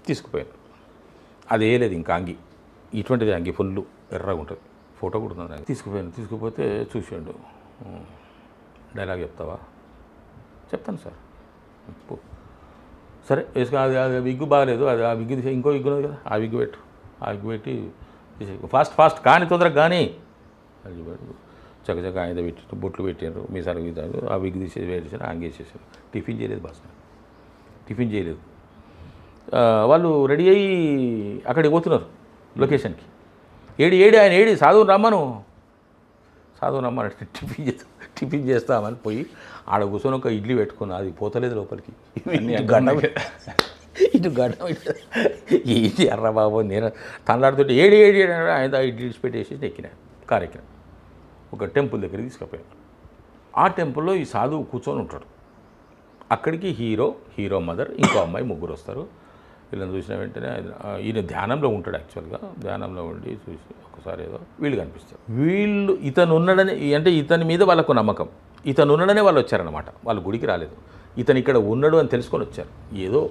తీసుకుపోయారు. అది వేయలేదు ఇంకా అంగి, ఇటువంటిది అంగి ఫుల్ ఎర్రగా ఉంటుంది, ఫోటో కూడా ఉంది. తీసుకుపోతే చూసాడు. డైలాగ్ చెప్తావా? చెప్తాను సార్. సరే వేసుకో, అది విగ్గు బాగలేదు, అది ఆ విగ్గు తీసి ఇంకో విగ్గు ఉంది కదా, ఆ విగ్గు పెట్టు, ఆ విగ్గు పెట్టి ఫాస్ట్ కానీ తొందరగా కానీ అది చక్కచక్క ఆయన పెట్టి బొట్లు పెట్టారు, మీసాలు గీతారు, ఆ విగ్గు తీసేసి వేసేసారు, ఆంగేసేసారు. టిఫిన్ చేయలేదు బాస్, టిఫిన్ చేయలేదు. వాళ్ళు రెడీ అయ్యి అక్కడికి పోతున్నారు లొకేషన్కి. ఆయన సాధువుని రమ్మని టిఫిన్ చేస్తామని పోయి ఆడ కూర్చొని ఒక ఇడ్లీ పెట్టుకున్నా, అది పోతలేదు లోపలికి. ఇటు గడ్డం ఏంటి ఎర్ర బాబు, నేను తనలాడుతుంటే ఏడి ఆయన ఇడ్లీ పెట్టేసి ఎక్కినా, కారు ఎక్కిన. ఒక టెంపుల్ దగ్గరికి తీసుకుపోయాను. ఆ టెంపుల్లో ఈ సాధువు కూర్చొని ఉంటాడు. అక్కడికి హీరో మదర్, ఇంకో అమ్మాయి, ముగ్గురు వస్తారు. వీళ్ళని చూసిన వెంటనే ఈయన ధ్యానంలో ఉంటాడు. యాక్చువల్గా ధ్యానంలో ఉండి చూసి ఒకసారి ఏదో వీళ్ళు కనిపిస్తారు. వీళ్ళు ఇతను ఉన్నాడని, అంటే ఇతని మీద వాళ్ళకు నమ్మకం, ఇతను ఉన్నాడనే వాళ్ళు వచ్చారనమాట. వాళ్ళు గుడికి రాలేదు, ఇతను ఇక్కడ ఉన్నాడు అని తెలుసుకొని వచ్చారు. ఏదో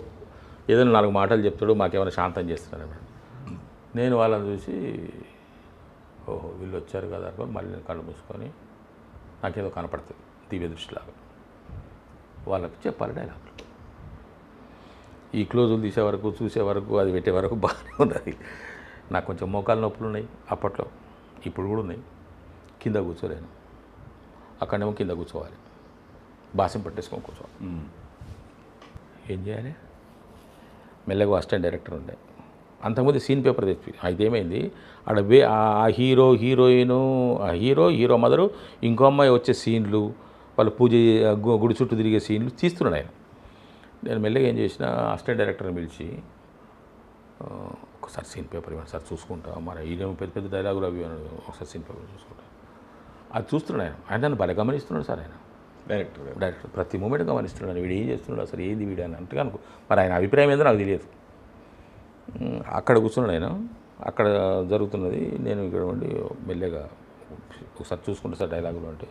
4 మాటలు చెప్తాడు, మాకేమైనా శాంతం చేస్తున్నారన్నమాట. నేను వాళ్ళని చూసి ఓహో వీళ్ళు వచ్చారు కదా అనుకో, మళ్ళీ నేను కళ్ళు మూసుకొని నాకేదో కనపడుతుంది దివ్య దృష్టిలాగా. వాళ్ళకి చెప్పాలి డైలాగులు. ఈ క్లోజులు తీసే వరకు, చూసే వరకు, అది పెట్టే వరకు బాగానే ఉన్నది. నాకు కొంచెం మోకాలు నొప్పులు ఉన్నాయి అప్పట్లో, ఇప్పుడు కూడా ఉన్నాయి. కింద కూర్చోలేను, అక్కడేమో కింద కూర్చోవాలి, బాసం పట్టేసుకొని కూర్చోవాలి. ఏం చేయాలి? మెల్లగా అసిస్టెంట్ డైరెక్టర్ ఉండే, అంతకుముందు సీన్ పేపర్ తెచ్చి. అయితే ఏమైంది, ఆడ ఆ హీరోయిన్, ఆ హీరో మదరు, ఇంకో అమ్మాయి వచ్చే సీన్లు, వాళ్ళు పూజ గుడి చుట్టూ తిరిగే సీన్లు తీస్తున్నాడు ఆయన. నేను మెల్లగా ఏం చేసిన, అసిస్టెంట్ డైరెక్టర్ని పిలిచి ఒకసారి సీన్ పేపర్ ఇవ్వండి సార్ చూసుకుంటా, మరి ఈయన పెద్ద పెద్ద డైలాగులు అవి ఒకసారి సీన్ పేపర్ చూసుకుంటా. అది చూస్తున్నాడు ఆయన నన్ను భలే గమనిస్తున్నాడు సార్. ఆయన డైరెక్టర్ ప్రతి మూమెంట్ గమనిస్తున్నాడు. వీడు ఏం చేస్తున్నాడు, అసలు ఏంది వీడు అని అంతగా అనుకో. మరి ఆయన అభిప్రాయం ఏందో నాకు తెలియదు. అక్కడ కూర్చున్నాడు ఆయన, అక్కడ జరుగుతున్నది, నేను ఇక్కడ ఉండి మెల్లగా ఒకసారి చూసుకుంటా సార్ డైలాగులు అంటే,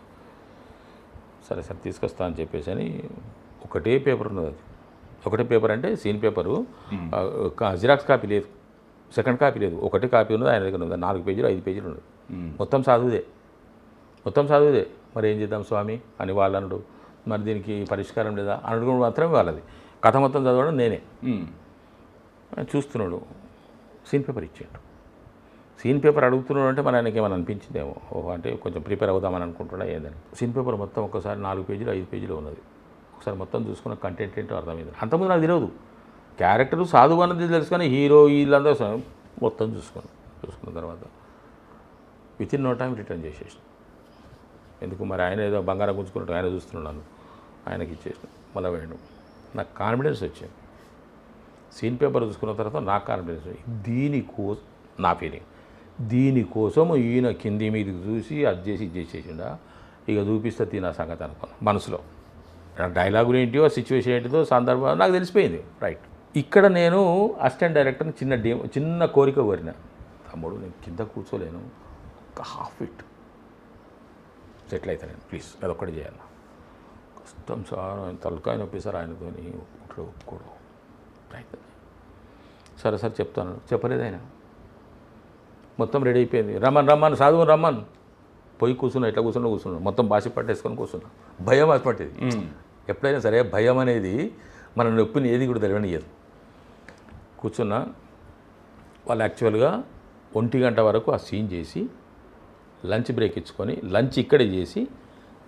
సరే సార్ తీసుకొస్తా అని చెప్పేసి అని ఒకటే పేపర్ ఉన్నది. అది ఒకటే పేపర్ అంటే సీన్ పేపరు, జిరాక్స్ కాపీ లేదు, సెకండ్ కాపీ లేదు, ఒకటే కాపీ ఉన్నది ఆయన దగ్గర ఉంది. 4 పేజీలు 5 పేజీలు ఉన్నది, మొత్తం చదువుదే. మరి ఏం చేద్దాం స్వామి అని వాళ్ళు అనడు. మరి దీనికి పరిష్కారం లేదా అనడు మాత్రమే వాళ్ళది. కథ మొత్తం చదవడం నేనే. చూస్తున్నాడు, సీన్ పేపర్ ఇచ్చాడు. సీన్ పేపర్ అడుగుతున్నాడు అంటే మరి ఆయనకి ఏమైనా అనిపించిందేమో, ఓహో అంటే కొంచెం ప్రిపేర్ అవుదామని అనుకుంటున్నా ఏందని. సీన్ పేపర్ మొత్తం ఒకసారి 4 పేజీలు 5 పేజీలు ఉన్నది. ఒకసారి మొత్తం చూసుకున్న కంటెంట్ ఏంటో అర్థమైంది. అంతకుముందు నాకు తెలియదు. క్యారెక్టర్ సాధువు అన్నది తెలుసుకొని హీరో వీళ్ళందరూ మొత్తం చూసుకున్న తర్వాత వితిన్ నో టైం రిటర్న్ చేసేసిన. ఎందుకు మరి ఆయన ఏదో బంగారం గుంజుకున్నట్టు ఆయన చూస్తున్నాను, ఆయనకి ఇచ్చేసిన. మళ్ళీ వేయడం నాకు కాన్ఫిడెన్స్ వచ్చింది. సీన్ పేపర్ చూసుకున్న తర్వాత నాకు కాన్ఫిడెన్స్ వచ్చింది. దీనికోసం నా ఫీలింగ్, దీనికోసం ఈయన కింది మీదకి చూసి అది చేసి ఇది చేసేసిండా, ఇక చూపిస్తే తిన సంగతి అనుకున్నాను మనసులో. డైలాగులు ఏంటియో, సిచ్యువేషన్ ఏంటిదో, సందర్భం నాకు తెలిసిపోయింది. రైట్, ఇక్కడ నేను అసిస్టెంట్ డైరెక్టర్ని చిన్న కోరిక కోరిన, తమ్ముడు నేను కింద కూర్చోలేను, ఒక హాఫ్ ఇట్ సెటిల్ అవుతాను ప్లీజ్, అదొక్కటి చేయాలి. కష్టం సార్, ఆయన తలకాయ నొప్పి సార్, ఆయనతో ఒప్పుకోడు. రైట్, సరే సార్ చెప్తాను. చెప్పలేదు ఆయన. మొత్తం రెడీ అయిపోయింది. రమ్మని సాధువు రమ్మని పోయి కూర్చున్నా. ఎట్లా కూర్చున్నా మొత్తం బాసి పట్టేసుకొని కూర్చున్నా. భయం అటువంటిది. ఎప్పుడైనా సరే భయం అనేది మన నొప్పిని ఏది కూడా తెలియనియదు. కూర్చున్నా. వాళ్ళు యాక్చువల్గా 1 గంట వరకు ఆ సీన్ చేసి లంచ్ బ్రేక్ ఇచ్చుకొని లంచ్ ఇక్కడే చేసి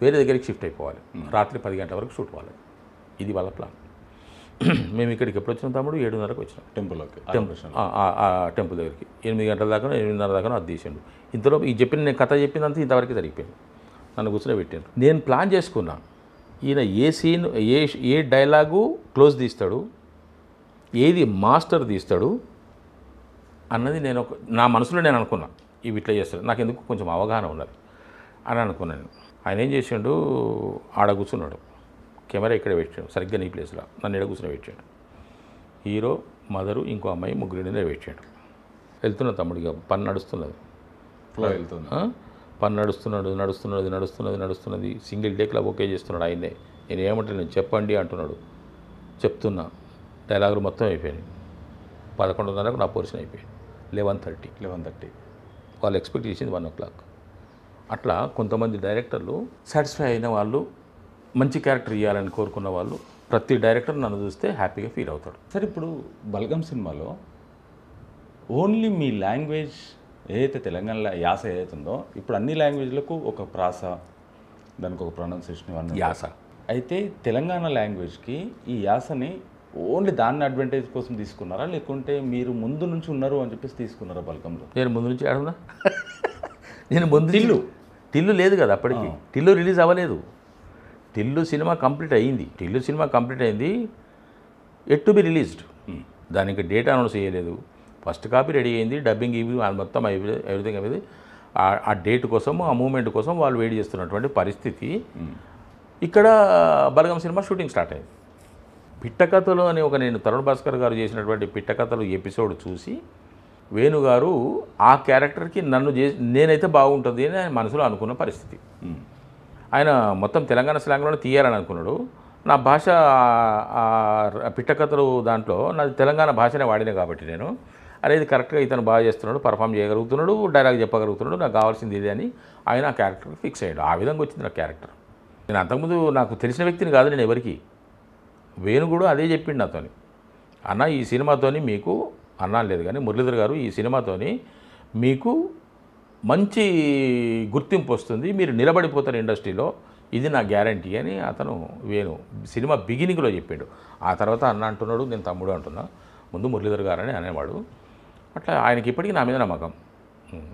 వేరే దగ్గరికి షిఫ్ట్ అయిపోవాలి. రాత్రి 10 గంటల వరకు షూట్ అవ్వాలి. ఇది వాళ్ళ ప్లాన్. మేము ఇక్కడికి ఎప్పుడు వచ్చినాం తమ్ముడు? 7:30కి వచ్చినాం టెంపుల్కి. టెంపుల్ దగ్గరికి 8 గంటల దాకా 8:30 దాకా అది తీసాడు. ఇంతలో ఈ నేను కథ చెప్పిందంతా ఇంతవరకు జరిగిపోయింది. నన్ను కూర్చొని పెట్టాను. నేను ప్లాన్ చేసుకున్నా, ఈయన ఏ సీన్ ఏ డైలాగు క్లోజ్ తీస్తాడు, ఏది మాస్టర్ తీస్తాడు అన్నది నేను నా మనసులో నేను అనుకున్నా. ఇవి ఇట్లా చేస్తాడు, నాకు ఎందుకు కొంచెం అవగాహన ఉన్నది అని అనుకున్నాను. ఆయన ఏం చేసాడు, ఆడ కూర్చున్నాడు, కెమెరా ఇక్కడ పెట్టాడు సరిగ్గా నీ ప్లేస్లో, నన్ను ఎడ కూర్చొని పెట్టాడు. హీరో, మదరు, ఇంకో అమ్మాయి, ముగ్గురినే పెట్టాడు. వెళ్తున్నా తమ్ముడిగా, పని నడుస్తున్నది, పని నడుస్తున్నది. సింగిల్ టేక్లో ఓకే చేస్తున్నాడు ఆయన్నే. నేను ఏమంటాను, నేను చెప్పండి అంటున్నాడు. చెప్తున్నా. డైలాగులు మొత్తం అయిపోయాయి. 11:30కు నా పోర్షన్ అయిపోయింది. 11:30 వాళ్ళు ఎక్స్పెక్ట్ చేసింది 1 o'clock. అట్లా కొంతమంది డైరెక్టర్లు సాటిస్ఫై అయిన వాళ్ళు, మంచి క్యారెక్టర్ ఇవ్వాలని కోరుకున్న వాళ్ళు, ప్రతి డైరెక్టర్ నన్ను చూస్తే హ్యాపీగా ఫీల్ అవుతాడు. సార్, ఇప్పుడు బల్గం సినిమాలో ఓన్లీ మీ లాంగ్వేజ్ ఏదైతే తెలంగాణ యాస ఏదైతుందో, ఇప్పుడు అన్ని లాంగ్వేజ్లకు ఒక ప్రాస, దానికి ఒక ప్రొనౌన్సియేషన్ ఇవన్నీ యాస. అయితే తెలంగాణ లాంగ్వేజ్కి ఈ యాసని ఓన్లీ దాన్ని అడ్వాంటేజ్ కోసం తీసుకున్నారా, లేకుంటే మీరు ముందు నుంచి ఉన్నారు అని చెప్పేసి తీసుకున్నారా బల్గంలో? నేను ముందు నుంచి ఆడున్నా. నేను ముందు టిల్లు లేదు కదా అప్పటికి. టిల్లు రిలీజ్ అవ్వలేదు. టిల్లు సినిమా కంప్లీట్ అయింది. At to be released. దానికి డేట్ అనౌన్స్ చేయలేదు. ఫస్ట్ కాపీ రెడీ అయింది, డబ్బింగ్ ఇవి మొత్తం ఎవ్రీథింగ్ అనేది ఆ డేట్ కోసం, ఆ మూమెంట్ కోసం వాళ్ళు వెయిట్ చేస్తున్నటువంటి పరిస్థితి. ఇక్కడ బలగం సినిమా షూటింగ్ స్టార్ట్ అయింది. పిట్టకథలు అని నేను తరుణ్ భాస్కర్ గారు చేసినటువంటి పిట్టకథలు ఎపిసోడ్ చూసి వేణుగారు ఆ క్యారెక్టర్కి నేనైతే బాగుంటుంది అని ఆయన మనసులో అనుకున్న పరిస్థితి. ఆయన మొత్తం తెలంగాణ స్లాంగ్లోనే తీయాలని అనుకున్నాడు. నా భాష పిట్టకథలు దాంట్లో నాది తెలంగాణ భాషనే వాడినా కాబట్టి నేను అనేది కరెక్ట్గా ఇతను బాగా చేస్తున్నాడు, పర్ఫామ్ చేయగలుగుతున్నాడు, డైలాగ్ చెప్పగలుగుతున్నాడు, నాకు కావాల్సింది ఇదే అని ఆయన ఆ క్యారెక్టర్ ఫిక్స్ అయ్యాడు. ఆ విధంగా వచ్చింది నా క్యారెక్టర్. నేను అంతకుముందు నాకు తెలిసిన వ్యక్తిని కాదు నేను ఎవరికి. వేణు కూడా అదే చెప్పిండు నాతోని, అన్న ఈ సినిమాతోని మీకు అన్నా లేదు కానీ మురళీధర్ గారు ఈ సినిమాతోని మీకు మంచి గుర్తింపు వస్తుంది, మీరు నిలబడిపోతారు ఇండస్ట్రీలో, ఇది నా గ్యారంటీ అని అతను వేణు సినిమా బిగినింగ్లో చెప్పాడు. ఆ తర్వాత అన్న అంటున్నాడు, నేను తమ్ముడు అంటున్నా, ముందు మురళీధర్ గారు అని అనేవాడు. అట్లా ఆయనకి ఇప్పటికీ నా మీద నమ్మకం.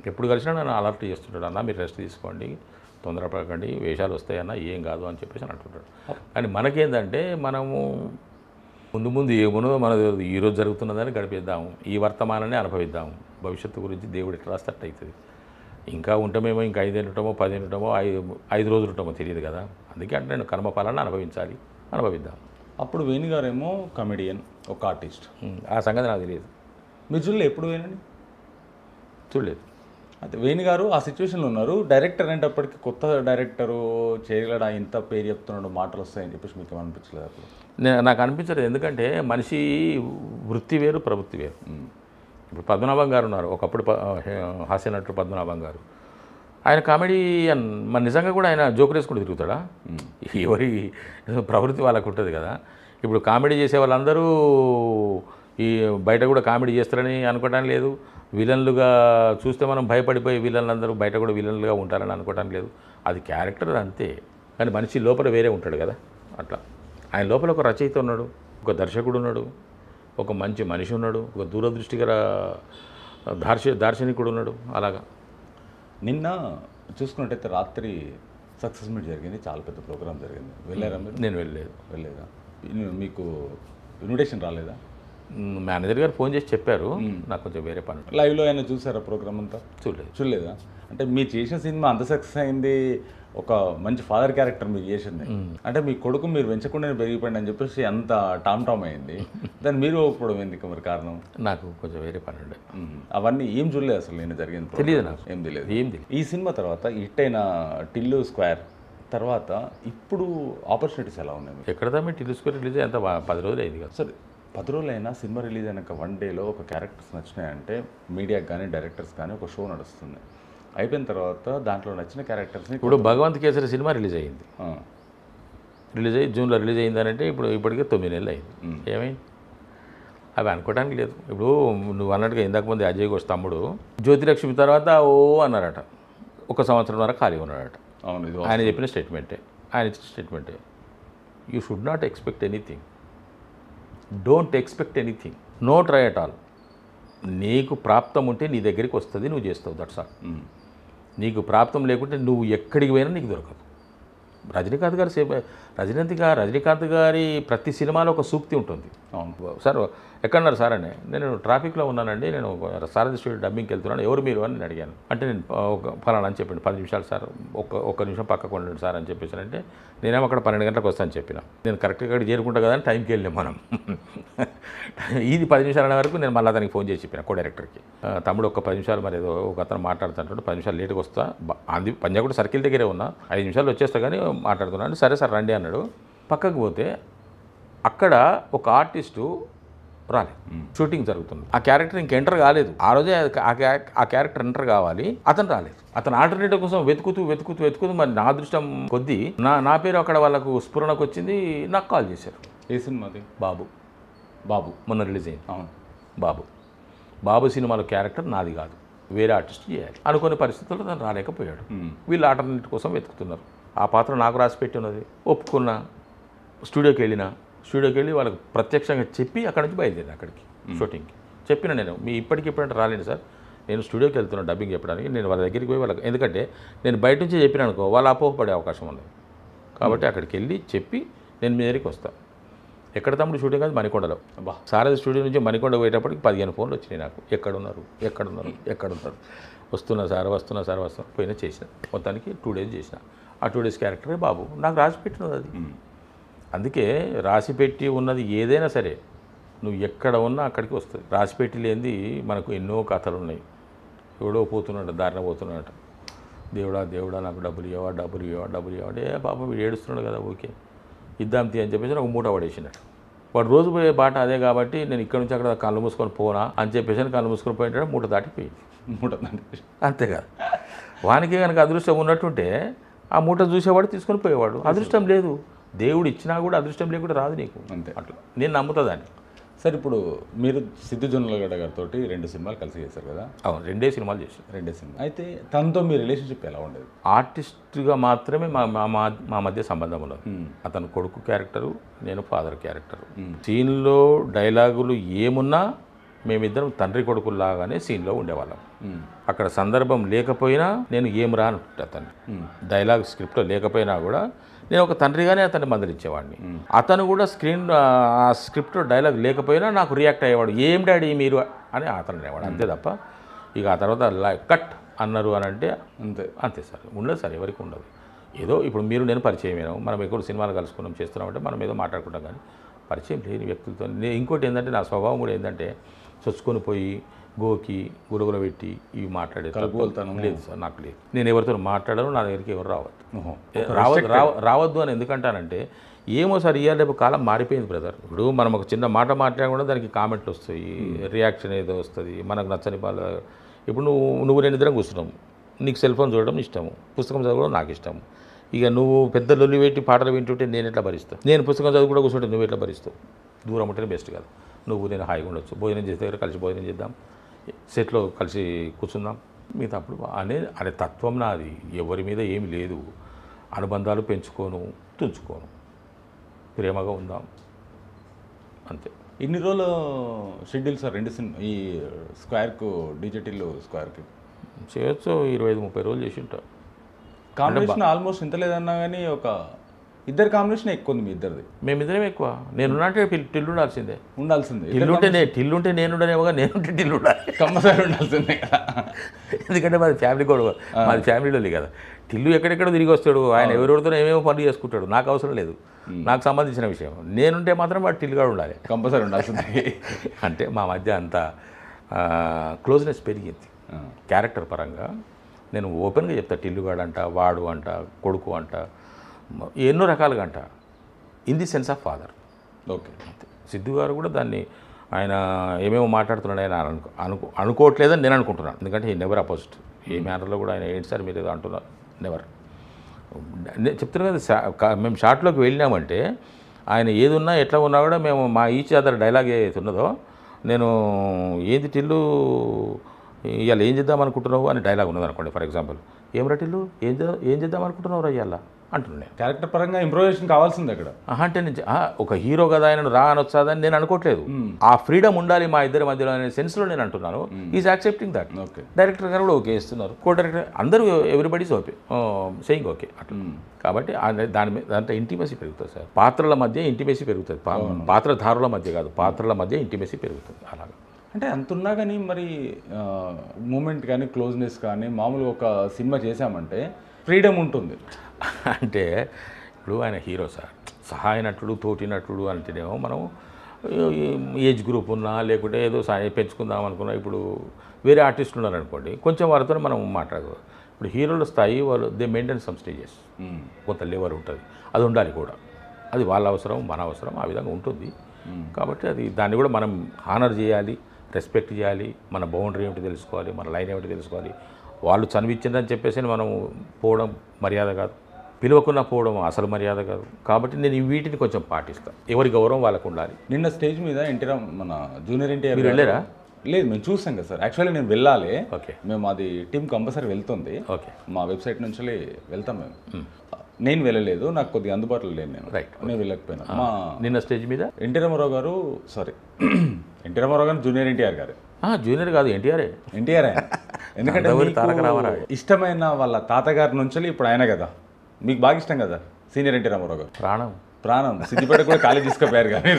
ఎప్పుడు కలిసినా నన్ను అలర్ట్ చేస్తుంటాడు, అన్న మీరు రెస్ట్ తీసుకోండి, తొందరపడకండి, వేషాలు వస్తాయన్నా ఏం కాదు అని చెప్పేసి అని అంటుంటాడు. కానీ మనకేందంటే మనము ముందు ముందు ఏమున్నదో మనది ఈరోజు జరుగుతున్నదని గడిపేద్దాము, ఈ వర్తమానాన్ని అనుభవిద్దాము. భవిష్యత్తు గురించి దేవుడు ఎట్లా రాస్తే అట్ట అవుతుంది. ఇంకా ఉంటామేమో, ఇంకా 5 ఏళ్ళు ఉంటామో, 10 ఏళ్ళు ఉంటామో, 5 రోజులు ఉంటామో తెలియదు కదా. అందుకే అంటే నేను కర్మఫలాన్ని అనుభవించాలి, అనుభవిద్దాం. అప్పుడు వేణు గారేమో కమెడియన్, ఒక ఆర్టిస్ట్. ఆ సంగతి నాకు తెలియదు. మీరు చూడలే ఎప్పుడు వేణుని? చూడలేదు. అయితే వేణు గారు ఆ సిచ్యువేషన్లో ఉన్నారు. డైరెక్టర్ అనేటప్పటికి కొత్త డైరెక్టరు చేయగలడా, ఇంత పేరు చెప్తున్నాడు, మాటలు వస్తాయని చెప్పేసి మీకు అనిపించలేదు అప్పుడు? నాకు అనిపించలేదు. ఎందుకంటే మనిషి వృత్తి వేరు, ప్రవృత్తి వేరు. ఇప్పుడు పద్మనాభం గారు ఉన్నారు, ఒకప్పుడు హాస్య నటుడు పద్మనాభం గారు. ఆయన కామెడీ మన నిజంగా కూడా ఆయన జోకులు వేసుకుంటూ తిరుగుతాడా? ఎవరి ప్రవృత్తి వాళ్ళకు ఉంటుంది కదా. ఇప్పుడు కామెడీ చేసే వాళ్ళందరూ ఈ బయట కూడా కామెడీ చేస్తారని అనుకోవడం లేదు. విలన్లుగా చూస్తే మనం భయపడిపోయి విలన్లందరూ బయట కూడా విలన్లుగా ఉంటారని అనుకోవడం లేదు. అది క్యారెక్టర్ అంతే. కానీ మనిషి లోపల వేరే ఉంటాడు కదా. అట్లా ఆయన లోపల ఒక రచయిత ఉన్నాడు, ఒక దర్శకుడు ఉన్నాడు, ఒక మంచి మనిషి ఉన్నాడు, ఒక దూరదృష్టి గల దార్శనికుడు ఉన్నాడు. అలాగా నిన్న చూసుకున్నట్టయితే రాత్రి సక్సెస్ మీట్ జరిగింది, చాలా పెద్ద ప్రోగ్రామ్ జరిగింది. వెళ్ళారా మీరు? నేను వెళ్ళలేదు. వెళ్ళలేదా? మీకు ఇన్విటేషన్ రాలేదా? మేనేజర్ గారు ఫోన్ చేసి చెప్పారు, నాకు కొంచెం వేరే పని. లైవ్లో అయినా చూసారా ప్రోగ్రామ్ అంతా? చూడలేదా? అంటే మీరు చేసిన సినిమా అంత సక్సెస్ అయింది, ఒక మంచి ఫాదర్ క్యారెక్టర్ మీరు చేసింది. అంటే మీ కొడుకు మీరు పెంచకుండానే పెరిగిపోయింది అని చెప్పేసి అంత టామ్ అయింది. దాన్ని మీరు ఒప్పుకోవడం ఎందుకు మరి కారణం? నాకు కొంచెం వేరే పని ఉండే. అవన్నీ ఏం చూడలేదు అసలు. నేను జరిగింది తెలియదు, నాకు ఏం తెలియదు. ఈ సినిమా తర్వాత హిట్ అయిన టిల్లు స్క్వేర్ తర్వాత ఇప్పుడు ఆపర్చునిటీస్ ఎలా ఉన్నాయి? ఎక్కడదా మీ టిల్లు స్క్వేర్ రిలీజ్ ఎంత 10 రోజులు అయింది కదా. సరే, 10 రోజులైనా సినిమా రిలీజ్ అయినాక 1 డేలో ఒక క్యారెక్టర్స్ నచ్చినాయంటే మీడియాకి కానీ డైరెక్టర్స్ కానీ ఒక షో నడుస్తుంది. అయిపోయిన తర్వాత దాంట్లో నచ్చిన క్యారెక్టర్స్ని ఇప్పుడు భగవంత్ కేసరి సినిమా రిలీజ్ అయ్యింది. రిలీజ్ అయ్యి జూన్లో రిలీజ్ అయిందనంటే ఇప్పటికే 9 నెలలు అయింది. ఏమైంది? అవి అనుకోవడానికి లేదు. ఇప్పుడు నువ్వు అన్నట్టుగా ఇందాక ముందు అజయ్ ఘోష్ తమ్ముడు జ్యోతిలక్ష్మి తర్వాత ఓ అన్నారట, 1 సంవత్సరంన్నర ఖాళీ ఉన్నాడట. అవును, ఇది ఆయన చెప్పిన స్టేట్మెంటే, ఆయన ఇచ్చిన స్టేట్మెంటే. You should not expect anything, don't expect anything, no try at all. నీకు ప్రాప్తం ఉంటే నీ దగ్గరికి వస్తుంది, నువ్వు చేస్తావు. That's all. నీకు ప్రాప్తం లేకుంటే నువ్వు ఎక్కడికి పోయినా నీకు దొరకదు. రజనీకాంత్ గారి ప్రతి సినిమాలో ఒక సూక్తి ఉంటుంది. అవును సార్ ఎక్కడున్నారు సార్ అని, నేను ట్రాఫిక్లో ఉన్నానండి, నేను సారథి స్టూడియో డబ్బింగ్కి వెళ్తున్నాను, ఎవరు మీరు అని నేను అడిగాను. అంటే నేను ఫలానా అని చెప్పండి, 10 నిమిషాలు సార్, ఒక్క నిమిషం పక్కకు ఉండండి సార్ అని చెప్పేసానంటే, నేనేమో అక్కడ 12 గంటలకు వస్తాను చెప్పిన. నేను కరెక్ట్గా అక్కడ చేరుకుంటా కదా అని టైంకి వెళ్ళాం మనం. ఇది 10 నిమిషాలు అనే వరకు నేను మళ్ళీ అతనికి ఫోన్ చేసి చెప్పిన, కో డైరెక్టర్కి, తమ్ముడు ఒక 10 నిమిషాలు మరి ఏదో ఒక అతను మాట్లాడుతుంటాడు, 10 నిమిషాలు లేట్గా వస్తా, పంజాగుట్ట సర్కిల్ దగ్గరే ఉన్నా, 5 నిమిషాలు వచ్చేస్తా కానీ మాట్లాడుతున్నాను. సరే సార్ రండి అన్నాడు. పక్కకు పోతే అక్కడ ఒక ఆర్టిస్టు రాలేదు, షూటింగ్ జరుగుతుంది. ఆ క్యారెక్టర్ ఇంక ఎంటర్ కాలేదు. ఆ రోజే ఆ క్యారెక్టర్ ఎంటర్ కావాలి, అతను రాలేదు. అతను ఆల్టర్నేటివ్ కోసం వెతుకుతూ మరి నా అదృష్టం కొద్దీ నా పేరు అక్కడ వాళ్ళకు స్ఫురణకు వచ్చింది. నాకు కాల్ చేశారు. ఏ సినిమాది? బాబు మొన్న రిలీజ్ అయింది. అవును, బాబు సినిమాలో క్యారెక్టర్ నాది కాదు, వేరే ఆర్టిస్ట్ చేయాలి అనుకునే పరిస్థితుల్లో తను రాలేకపోయాడు. వీళ్ళు ఆల్టర్నేటివ్ కోసం వెతుకుతున్నారు. ఆ పాత్ర నాకు రాసి పెట్టి ఉన్నది, ఒప్పుకున్నా. స్టూడియోకి వెళ్ళి వాళ్ళకి ప్రత్యక్షంగా చెప్పి అక్కడి నుంచి బయలుదేరాను అక్కడికి షూటింగ్కి. చెప్పిన నేను ఇప్పటికిప్పుడంటే రాలేను సార్, నేను స్టూడియోకి వెళ్తున్నాను డబ్బింగ్ చెప్పడానికి. నేను వాళ్ళ దగ్గరికి పోయి వాళ్ళకి, ఎందుకంటే నేను బయట నుంచి చెప్పిన అనుకో వాళ్ళు అపోహపడే అవకాశం ఉంది. కాబట్టి అక్కడికి వెళ్ళి చెప్పి నేను మీ దగ్గరికి వస్తాను. ఎక్కడ తమ్ముడు షూటింగ్ అది మణికొండలో. సారథి స్టూడియో నుంచి మణికొండ పోయేటప్పటికి 15 ఫోన్లు వచ్చినాయి నాకు, ఎక్కడున్నారు, వస్తున్నా సార్ పోయినా చేసిన. మొత్తానికి 2 డేస్ చేసిన. ఆ 2 డేస్ క్యారెక్టరే బాబు. నాకు రాసి పెట్టినది అది. అందుకే రాసిపెట్టి ఉన్నది ఏదైనా సరే నువ్వు ఎక్కడ ఉన్నా అక్కడికి వస్తుంది. రాసిపెట్టి లేనిది మనకు ఎన్నో కథలు ఉన్నాయి. ఎవడో పోతున్నాడు, దారిన పోతున్నాడు, దేవుడా నాకు డబ్బులు ఇవ్వవా అంటే పాపం వీడు ఏడుస్తున్నాడు కదా, ఓకే ఇద్దాం తీ అని చెప్పేసి ఒక మూట పడేసినాడు. వాడు రోజు పోయే బాట అదే కాబట్టి నేను ఇక్కడ నుంచి అక్కడ కళ్ళు మూసుకొని పోనా అని చెప్పేసి కళ్ళు మూసుకొని పోయింటాడు. మూట దాటిపోయింది. అంతేకాదు, వానికి కనుక అదృష్టం ఉన్నట్టుంటే ఆ మూట చూసేవాడు తీసుకొని పోయేవాడు. అదృష్టం లేదు, దేవుడు ఇచ్చినా కూడా అదృష్టం లేకుండా రాదు నీకు. అంతే, అట్లా నేను నమ్ముతుందాన్ని. సార్ ఇప్పుడు మీరు సిద్ధు జొన్నలగడ్డ గారితో 2 సినిమాలు కలిసి చేశారు కదా? అవును, 2 సినిమాలు చేశాను. 2 సినిమాలు. అయితే తనతో మీ రిలేషన్షిప్ ఎలా ఉండేది? ఆర్టిస్ట్గా మాత్రమే మా మధ్య సంబంధం ఉన్నది. అతను కొడుకు క్యారెక్టరు, నేను ఫాదర్ క్యారెక్టరు. సీన్లో డైలాగులు ఏమున్నా మేమిద్దరం తండ్రి కొడుకుల్లాగానే సీన్లో ఉండేవాళ్ళం. అక్కడ సందర్భం లేకపోయినా నేను ఏం రాను అతన్ని, డైలాగ్ స్క్రిప్ట్లో లేకపోయినా కూడా నేను ఒక తండ్రిగానే అతన్ని మందలించేవాడిని. అతను కూడా ఆ స్క్రిప్ట్ డైలాగ్ లేకపోయినా నాకు రియాక్ట్ అయ్యేవాడు. ఏం డాడీ మీరు అని అతను అనేవాడు, అంతే తప్ప ఇక ఆ తర్వాత కట్ అన్నారు అని అంటే అంతే సార్. ఉండదు సార్, ఎవరికి ఉండదు. ఏదో ఇప్పుడు మీరు నేను పరిచయమేనా, మనం ఎక్కడ సినిమాలు కలుసుకున్నాం చేస్తున్నామంటే మనం ఏదో మాట్లాడుకుంటాం, కానీ పరిచయం లేని వ్యక్తులతో. ఇంకోటి ఏంటంటే నా స్వభావం కూడా ఏంటంటే చొచ్చుకొని పోయి గోకి గురుగులు పెట్టి ఇవి మాట్లాడేది లేదు సార్, నాకు లేదు. నేను ఎవరితో మాట్లాడను, నా దగ్గరికి ఎవరు రావద్దు అని ఎందుకంటానంటే ఏమో సార్, ఇవాళ రేపు కాలం మారిపోయింది బ్రదర్. ఇప్పుడు మనం ఒక చిన్న మాట మాట్లాడకుండా దానికి కామెంట్లు వస్తాయి, రియాక్షన్ ఏదో వస్తుంది, మనకు నచ్చని వాళ్ళు. ఇప్పుడు నువ్వు నేను ఇద్దరం కూర్చున్నాము, నీకు సెల్ ఫోన్ చూడడం ఇష్టము, పుస్తకం చదవడం నాకు ఇష్టము. ఇక నువ్వు పెద్ద లొల్లి పెట్టి పాటలు వింటుంటే నేను ఎట్లా భరిస్తావు? నేను పుస్తకం చదువు కూడా కూర్చుంటే నువ్వు ఎట్లా భరిస్తావు? దూరం ఉంటేనే బెస్ట్ కదా. నువ్వు నేను హాయిగా ఉండొచ్చు, భోజనం చేసే దగ్గర కలిసి భోజనం చేద్దాం, సెట్లో కలిసి కూర్చుందాం. మిగతా అప్పుడు అనే తత్వం నాది. ఎవరి మీద ఏమి లేదు, అనుబంధాలు పెంచుకోను, తుంచుకోను, ప్రేమగా ఉందాం, అంతే. ఇన్ని రోజులు షెడ్యూల్ సార్ రెండు సినిమా ఈ స్క్వేర్కు డిజిటల్ స్క్వేర్కి చేయొచ్చు 25-30 రోజులు చేసి ఉంటా. కాంబినేషన్ ఆల్మోస్ట్ ఇంత లేదన్నా కానీ ఒక ఇద్దరు కాంబినేషన్ ఎక్కువ ఉంది మీ ఇద్దరిది. మేమిద్దరం ఎక్కువ. నేనున్నట్టే టిల్లు ఉండాల్సిందే. టిల్లుంటే నేనుండనేమోగా, నేనుంటే టిల్లు ఉండాలి, కంపల్సరీ ఉండాల్సిందే కదా. ఎందుకంటే మాది ఫ్యామిలీ కూడా, మాది ఫ్యామిలీలో కదా. టిల్లు ఎక్కడెక్కడో తిరిగి వస్తాడు, ఆయన ఎవరెవరితో ఏమేమో పనులు చేసుకుంటాడు, నాకు అవసరం లేదు, నాకు సంబంధించిన విషయం. నేనుంటే మాత్రం వాడు టిల్లుగా ఉండాలి, కంపల్సరీ ఉండాల్సిందే. అంటే మా మధ్య అంత క్లోజ్నెస్ పెరిగింది క్యారెక్టర్ పరంగా. నేను ఓపెన్గా చెప్తా, టిల్లుగాడు అంట, వాడు అంట, కొడుకు అంట, ఎన్నో రకాలుగా అంట, in the sense of father. Okay. Siddhu గారు కూడా దాన్ని ఆయన ఏమేమో మాట్లాడుతున్నాడు ఆయన అనుకోవట్లేదని నేను అనుకుంటున్నాను. ఎందుకంటే ఈ నెవర్ అపోజిట్ ఏ మ్యాటర్లో కూడా ఆయన ఏంటి సార్ మీరు ఏదో అంటున్నారు, నెవర్. నేను చెప్తున్నాను కదా, మేము షార్ట్లోకి వెళ్ళినామంటే ఆయన ఏది ఉన్నా ఎట్లా ఉన్నా కూడా మేము మా ఈచ్ అదర్ డైలాగ్ ఏదైతే ఉన్నదో, నేను ఏది టిల్లు ఇవాళ ఏం చేద్దాం అనుకుంటున్నావు అని డైలాగ్ ఉన్నదనుకోండి, ఫర్ ఎగ్జాంపుల్, ఏం టిల్లు ఏం చేద్దాం అనుకుంటున్నావు రా ఇవాళ అంటున్నాను. క్యారెక్టర్ పరంగా ఇంప్రూవేషన్ కావాల్సింది అక్కడ. అంటే నేను ఒక హీరో కదా ఆయన రా అని వచ్చాదని నేను అనుకోవట్లేదు. ఆ ఫ్రీడమ్ ఉండాలి మా ఇద్దరి మధ్యలో అనే సెన్స్లో నేను అంటున్నాను. Is accepting that. Okay. Director గారు కూడా ఓకే ఇస్తున్నారు, కో డైరెక్టర్ అందరూ ఎవ్రీబడీస్ ఓకే సెయింగ్ ఓకే అట్లా. కాబట్టి దాని మీద దాంట్లో ఇంటిమసీ పెరుగుతుంది సార్. పాత్రల మధ్య ఇంటిమసీ పెరుగుతుంది, పాత్రధారుల మధ్య కాదు, పాత్రల మధ్య ఇంటిమసీ పెరుగుతుంది. అలాగా అంటే అంతున్నా కానీ మరి మూమెంట్ కానీ క్లోజ్నెస్ కానీ మామూలుగా ఒక సినిమా చేశామంటే ఫ్రీడమ్ ఉంటుంది. అంటే ఇప్పుడు ఆయన హీరో సార్, సహాయ నటుడు, తోటి నటుడు అంటేనేమో మనం ఏజ్ గ్రూప్ ఉన్నా లేకుంటే ఏదో పెంచుకుందాం అనుకున్నా. ఇప్పుడు వేరే ఆర్టిస్టులు ఉన్నారనుకోండి, కొంచెం వారితో మనం మాట్లాడకూడదు. ఇప్పుడు హీరోల స్థాయి వాళ్ళు దే మెయింటైన్ సమ్ స్టేజెస్, కొంత లెవెల్ ఉంటుంది, అది ఉండాలి కూడా. అది వాళ్ళ అవసరం, మన అవసరం, ఆ విధంగా ఉంటుంది. కాబట్టి అది దాన్ని కూడా మనం హానర్ చేయాలి, రెస్పెక్ట్ చేయాలి, మన బౌండరీ ఏమిటి తెలుసుకోవాలి, మన లైన్ ఏమిటి తెలుసుకోవాలి. వాళ్ళు చనివిచ్చిందని చెప్పేసి మనం పోవడం మర్యాద కాదు, పిలవకుండా పోవడం అసలు మర్యాద కాదు. కాబట్టి నేను వీటిని కొంచెం పాటిస్తాను, ఎవరి గౌరవం వాళ్ళకు ఉండాలి. నిన్న స్టేజ్ మీద ఎన్టీఆర్ మన జూనియర్ ఎన్టీఆర్ మీరు వెళ్ళారా? లేదు, మేము చూసాం కదా సార్. యాక్చువల్లీ నేను వెళ్ళాలి. ఓకే. మేము అది టీం కంపల్సరీ వెళ్తుంది. ఓకే. మా వెబ్సైట్ నుంచి వెళ్తాం మేము. నేను వెళ్ళలేదు, నాకు కొద్దిగా అందుబాటులో లేను, నేను రైట్, నేను వెళ్ళకపోయినా. మా నిన్న స్టేజ్ మీద ఎన్టీ రామారావు గారు, సారీ ఎన్టీ రామారావు గారు జూనియర్ ఎన్టీఆర్ గారు. జూనియర్ కాదు, ఎన్టీఆర్. ఎందుకంటే ఇష్టమైన వాళ్ళ తాతగారి నుంచి ఇప్పుడు ఆయన కదా, మీకు బాగా ఇష్టం కదా సీనియర్ ఎన్టీ రామారావు గారు. ప్రాణం సిద్దిపేట కూడా ఖాళీ తీసుకుపోయారు కానీ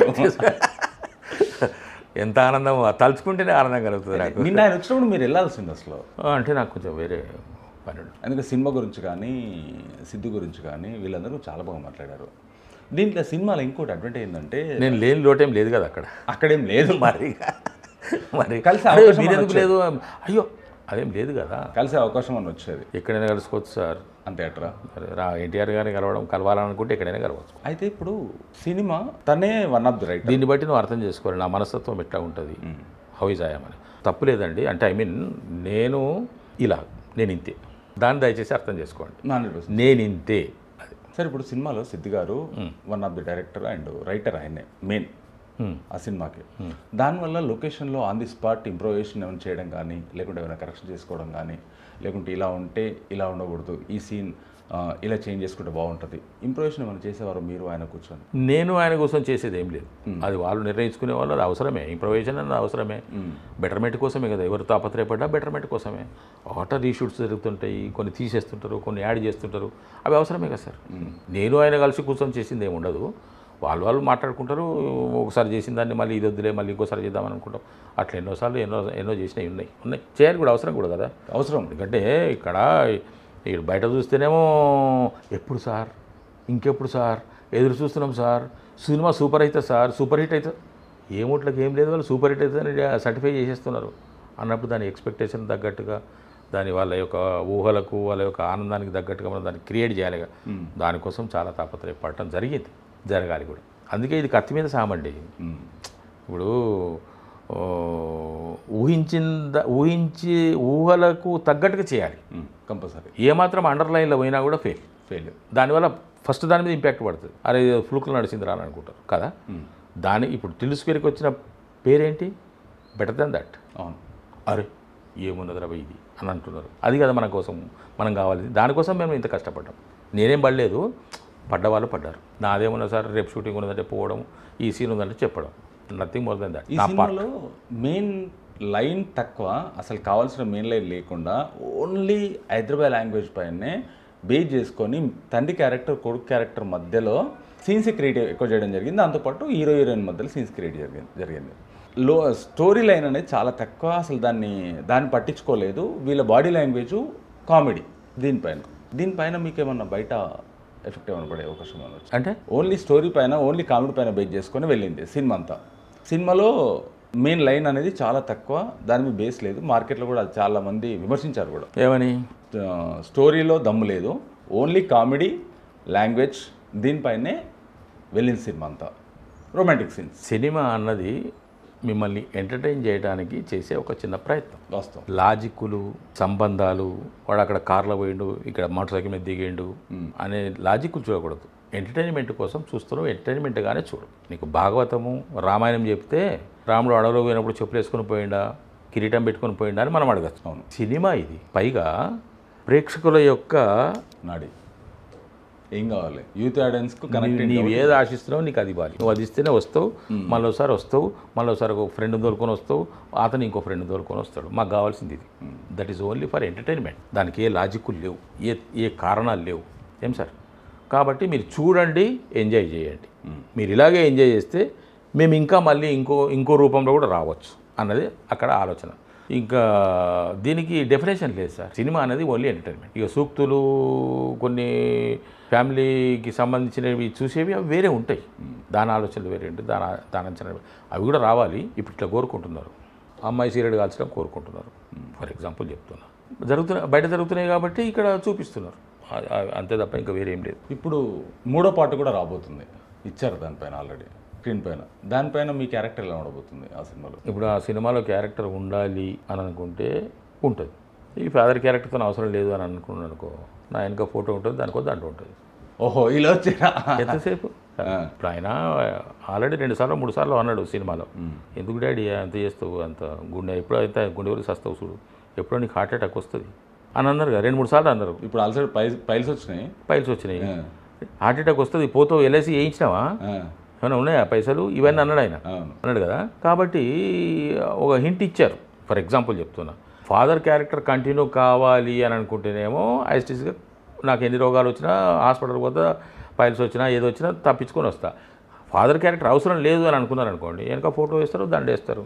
ఎంత ఆనందం, తలుచుకుంటేనే ఆనందం కలుగుతుంది నాకు. నిన్న ఆయన వచ్చినప్పుడు మీరు వెళ్ళాల్సింది అసలు. అంటే నాకు కొంచెం వేరే పని. అందుకే సినిమా గురించి కానీ సిద్ధు గురించి కానీ వీళ్ళందరూ చాలా బాగా మాట్లాడారు. దీంట్లో సినిమాలో ఇంకోటి అడ్వాంటేజ్ ఏంటంటే నేను లేని లోటేం లేదు కదా అక్కడేం లేదు. మరి కలిసి ఎందుకు లేదు? అయ్యో అదేం లేదు కదా, కలిసే అవకాశం అని వచ్చేది. ఎక్కడైనా కలుసుకోవచ్చు సార్, అంతే అట్రా. ఎన్టీఆర్ గారిని కలవాలనుకుంటే ఎక్కడైనా కలవచ్చు. అయితే ఇప్పుడు సినిమా తనే వన్ ఆఫ్ ది రైట్. దీన్ని బట్టి నువ్వు అర్థం చేసుకోవాలి నా మనస్తత్వం ఎట్లా ఉంటుంది, హౌ ఇస్ ఐ యామ్ అని. తప్పు లేదండి, అంటే ఐ మీన్ నేను ఇంతే, దాన్ని దయచేసి అర్థం చేసుకోండి. 100% నేను ఇంతే. అది సార్. ఇప్పుడు సినిమాలో సిద్ధు గారు one of the director and writer, ఆయనే మెయిన్ ఆ సినిమాకి. దానివల్ల లొకేషన్లో ఆన్ ది స్పాట్ ఇంప్రూవేషన్ ఏమైనా చేయడం కానీ, లేకుంటే ఏమైనా కరెక్షన్ చేసుకోవడం కానీ, లేకుంటే ఇలా ఉంటే ఇలా ఉండకూడదు, ఈ సీన్ ఇలా చేంజ్ చేసుకుంటే బాగుంటుంది, ఇంప్రూవేషన్ ఏమైనా చేసేవారు మీరు ఆయన కూర్చొని? నేను ఆయన కోసం చేసేది ఏం లేదు, అది వాళ్ళు నిర్ణయించుకునే వాళ్ళు, అది అవసరమే, ఇంప్రొవైజేషన్ అనేది అవసరమే, బెటర్మెంట్ కోసమే కదా, ఎవరు తాపత్రయపడ్డా బెటర్మెంట్ కోసమే. ఆట రీషూట్స్ జరుగుతుంటాయి, కొన్ని తీసేస్తుంటారు, కొన్ని యాడ్ చేస్తుంటారు, అవి అవసరమే కదా సార్. నేను ఆయన కలిసి కూర్చొని చేసింది ఏమి ఉండదు, వాళ్ళు మాట్లాడుకుంటారు, ఒకసారి చేసిన దాన్ని మళ్ళీ ఇది వద్దులే మళ్ళీ ఇంకోసారి చేద్దామని అనుకుంటాం, అట్లా ఎన్నోసార్లు ఎన్నో చేసినవి ఉన్నాయి చేయాలి కూడా, అవసరం కూడా కదా, అవసరం. ఎందుకంటే ఇక్కడ బయట చూస్తేనేమో ఎప్పుడు సార్, ఇంకెప్పుడు సార్, ఎదురు చూస్తున్నాం సార్, సినిమా సూపర్ అవుతుంది సార్, సూపర్ హిట్ అవుతుంది, ఏమోట్లకి ఏం లేదు, వాళ్ళు సూపర్ హిట్ అవుతుందని సర్టిఫై చేసేస్తున్నారు అన్నప్పుడు దాని ఎక్స్పెక్టేషన్ తగ్గట్టుగా, దాని వాళ్ళ యొక్క ఊహలకు వాళ్ళ యొక్క ఆనందానికి తగ్గట్టుగా మనం దాన్ని క్రియేట్ చేయాలిగా, దానికోసం చాలా తాపత్రయపడటం జరగాలి కూడా. అందుకే ఇది కత్తి మీద సామండి. ఇప్పుడు ఊహించి ఊహలకు తగ్గట్టుగా చేయాలి కంపల్సరీ. ఏమాత్రం అండర్లైన్లో పోయినా కూడా ఫెయిల్. దానివల్ల ఫస్ట్ దాని మీద ఇంపాక్ట్ పడుతుంది, అరే ఫ్లూక్లో నడిచింది రా అని అనుకుంటారు కదా. ఇప్పుడు టిల్లు స్క్వేర్కి వచ్చిన పేరేంటి, బెటర్ దెన్ దట్. అవును, అరే ఏమున్నది రా ఇది అని అంటున్నారు, అది కదా మన కోసం మనం కావాలి, దానికోసం మేము ఇంత కష్టపడ్డాం. నేనేం పడలేదు, పడ్డవాళ్ళు పడ్డారు. నాదేమన్నా సార్ రేపు షూటింగ్ ఉన్నదంటే పోవడం, ఈ సీన్ ఉందంటే చెప్పడం, నథింగ్ మోర్ దెన్ దట్. ఈ సినిమాలో మెయిన్ లైన్ తక్కువ, అసలు కావాల్సిన మెయిన్ లైన్ లేకుండా ఓన్లీ హైదరాబాద్ లాంగ్వేజ్ పైనే బేస్ చేసుకొని తండ్రి క్యారెక్టర్ కొడుకు క్యారెక్టర్ మధ్యలో సీన్స్ క్రియేట్ ఎక్కువ చేయడం జరిగింది. దాంతోపాటు హీరో హీరోయిన్ మధ్యలో సీన్స్ క్రియేట్ జరిగింది. స్టోరీ లైన్ అనేది చాలా తక్కువ, అసలు దాన్ని పట్టించుకోలేదు. వీళ్ళ బాడీ లాంగ్వేజ్, కామెడీ, దీనిపైన మీకు ఏమన్నా బయట ఎఫెక్ట్ ఏమైనా పడే అవకాశం ఏమైనా వచ్చింది? అంటే ఓన్లీ స్టోరీ పైన, ఓన్లీ కామెడీ పైన బేస్ చేసుకొని వెళ్ళింది సినిమా అంతా. సినిమాలో మెయిన్ లైన్ అనేది చాలా తక్కువ, దాని మీద బేస్ లేదు. మార్కెట్లో కూడా అది చాలామంది విమర్శించారు కూడా, ఏమని, స్టోరీలో దమ్ము లేదు, ఓన్లీ కామెడీ, లాంగ్వేజ్, దీనిపైనే వెళ్ళింది సినిమా అంతా. Romantic scenes. సినిమా అన్నది మిమ్మల్ని ఎంటర్టైన్ చేయడానికి చేసే ఒక చిన్న ప్రయత్నం. వాస్తవం. లాజిక్కులు, సంబంధాలు, వాడు అక్కడ కార్లో పోయిండు, ఇక్కడ మోటార్ సైకిల్ మీద దిగేండు అనే లాజిక్కులు చూడకూడదు. ఎంటర్టైన్మెంట్ కోసం చూస్తున్నావు, ఎంటర్టైన్మెంట్గానే చూడు. నీకు భాగవతము, రామాయణం చెప్తే రాముడు అడవిలో పోయినప్పుడు చెప్పులు వేసుకొని పోయిండా, కిరీటం పెట్టుకొని పోయిండా అని మనం అడగచ్చు. అవును. సినిమా ఇది పైగా ప్రేక్షకుల యొక్క నాడి ఏం కావాలి, యూత్ ఆడియన్స్కు కనెక్ట్. నీవు ఏది ఆశిస్తున్నావు నీకు అది ఇవ్వాలి. నువ్వు అది ఇస్తేనే వస్తావు, మళ్ళీసారి వస్తావు, మళ్ళీసారి ఒక ఫ్రెండ్ తోలుకొని వస్తావు, అతను ఇంకో ఫ్రెండ్ తోలుకొని వస్తాడు. మాకు కావాల్సింది ఇది. That is only for entertainment. దానికి ఏ లాజిక్కులు లేవు, ఏ కారణాలు లేవు. ఏం సార్? కాబట్టి మీరు చూడండి, ఎంజాయ్ చేయండి. మీరు ఇలాగే ఎంజాయ్ చేస్తే మేము ఇంకా మళ్ళీ ఇంకో రూపంలో కూడా రావచ్చు అన్నది అక్కడ ఆలోచన. ఇంకా దీనికి డెఫినేషన్ లేదు సార్. సినిమా అనేది ఓన్లీ ఎంటర్టైన్మెంట్. ఇక సూక్తులు, కొన్ని ఫ్యామిలీకి సంబంధించినవి చూసేవి అవి వేరే ఉంటాయి, దాని ఆలోచనలు వేరే ఉంటాయి, దాని అంచనా అవి కూడా రావాలి. ఇప్పుడు ఇట్లా కోరుకుంటున్నారు, అమ్మాయి సీరియడ్ కాల్చడం కోరుకుంటున్నారు, ఫర్ ఎగ్జాంపుల్ చెప్తున్నా. బయట జరుగుతున్నాయి కాబట్టి ఇక్కడ చూపిస్తున్నారు, అంతే తప్ప ఇంకా వేరేం లేదు. ఇప్పుడు 3వ పార్ట్ కూడా రాబోతుంది, ఇచ్చారు దానిపైన ఆల్రెడీ స్క్రీన్ పైన. దానిపైన మీ క్యారెక్టర్ ఎలా ఉండబోతుంది ఆ సినిమాలో? ఇప్పుడు ఆ సినిమాలో క్యారెక్టర్ ఉండాలి అని అనుకుంటే ఉంటుంది. ఈ ఫాదర్ క్యారెక్టర్తో అవసరం లేదు అని అనుకున్నాను అనుకో, నా వెనక ఫోటో ఉంటుంది, దాంట్లో ఉంటుంది. ఓహో, ఇలా వచ్చా ఎంతసేపు? ఇప్పుడు ఆయన ఆల్రెడీ 2 సార్లు 3 సార్లు అన్నాడు సినిమాలో, ఎందుకు డాడీ అంత చేస్తావు, అంత గుండె ఎప్పుడో అయితే గుండె వరకు సస్తావు చూడు, ఎప్పుడో నీకు హార్ట్ అటాక్ వస్తుంది అని అన్నారు కదా, 2-3 సార్లు అన్నారు. ఇప్పుడు ఆల్రెడీ పైల్స్ వచ్చినాయి, హార్ట్ అటాక్ వస్తుంది, పోతావు, ఎల్ఐసి వేయించినావా, ఏమైనా ఉన్నాయా పైసలు, ఇవన్నీ అన్నాడు ఆయన, అన్నాడు కదా. కాబట్టి ఒక హింట్ ఇచ్చారు. ఫర్ ఎగ్జాంపుల్ చెప్తున్నా, ఫాదర్ క్యారెక్టర్ కంటిన్యూ కావాలి అని అనుకుంటేనేమో ఐస్టీస్గా నాకు ఎన్ని రోగాలు వచ్చినా హాస్పిటల్ పోతా, పైల్స్ వచ్చినా ఏదో వచ్చినా తప్పించుకొని వస్తా. ఫాదర్ క్యారెక్టర్ అవసరం లేదు అని అనుకున్నారు అనుకోండి, వెనక ఫోటో వేస్తారు, దండేస్తారు,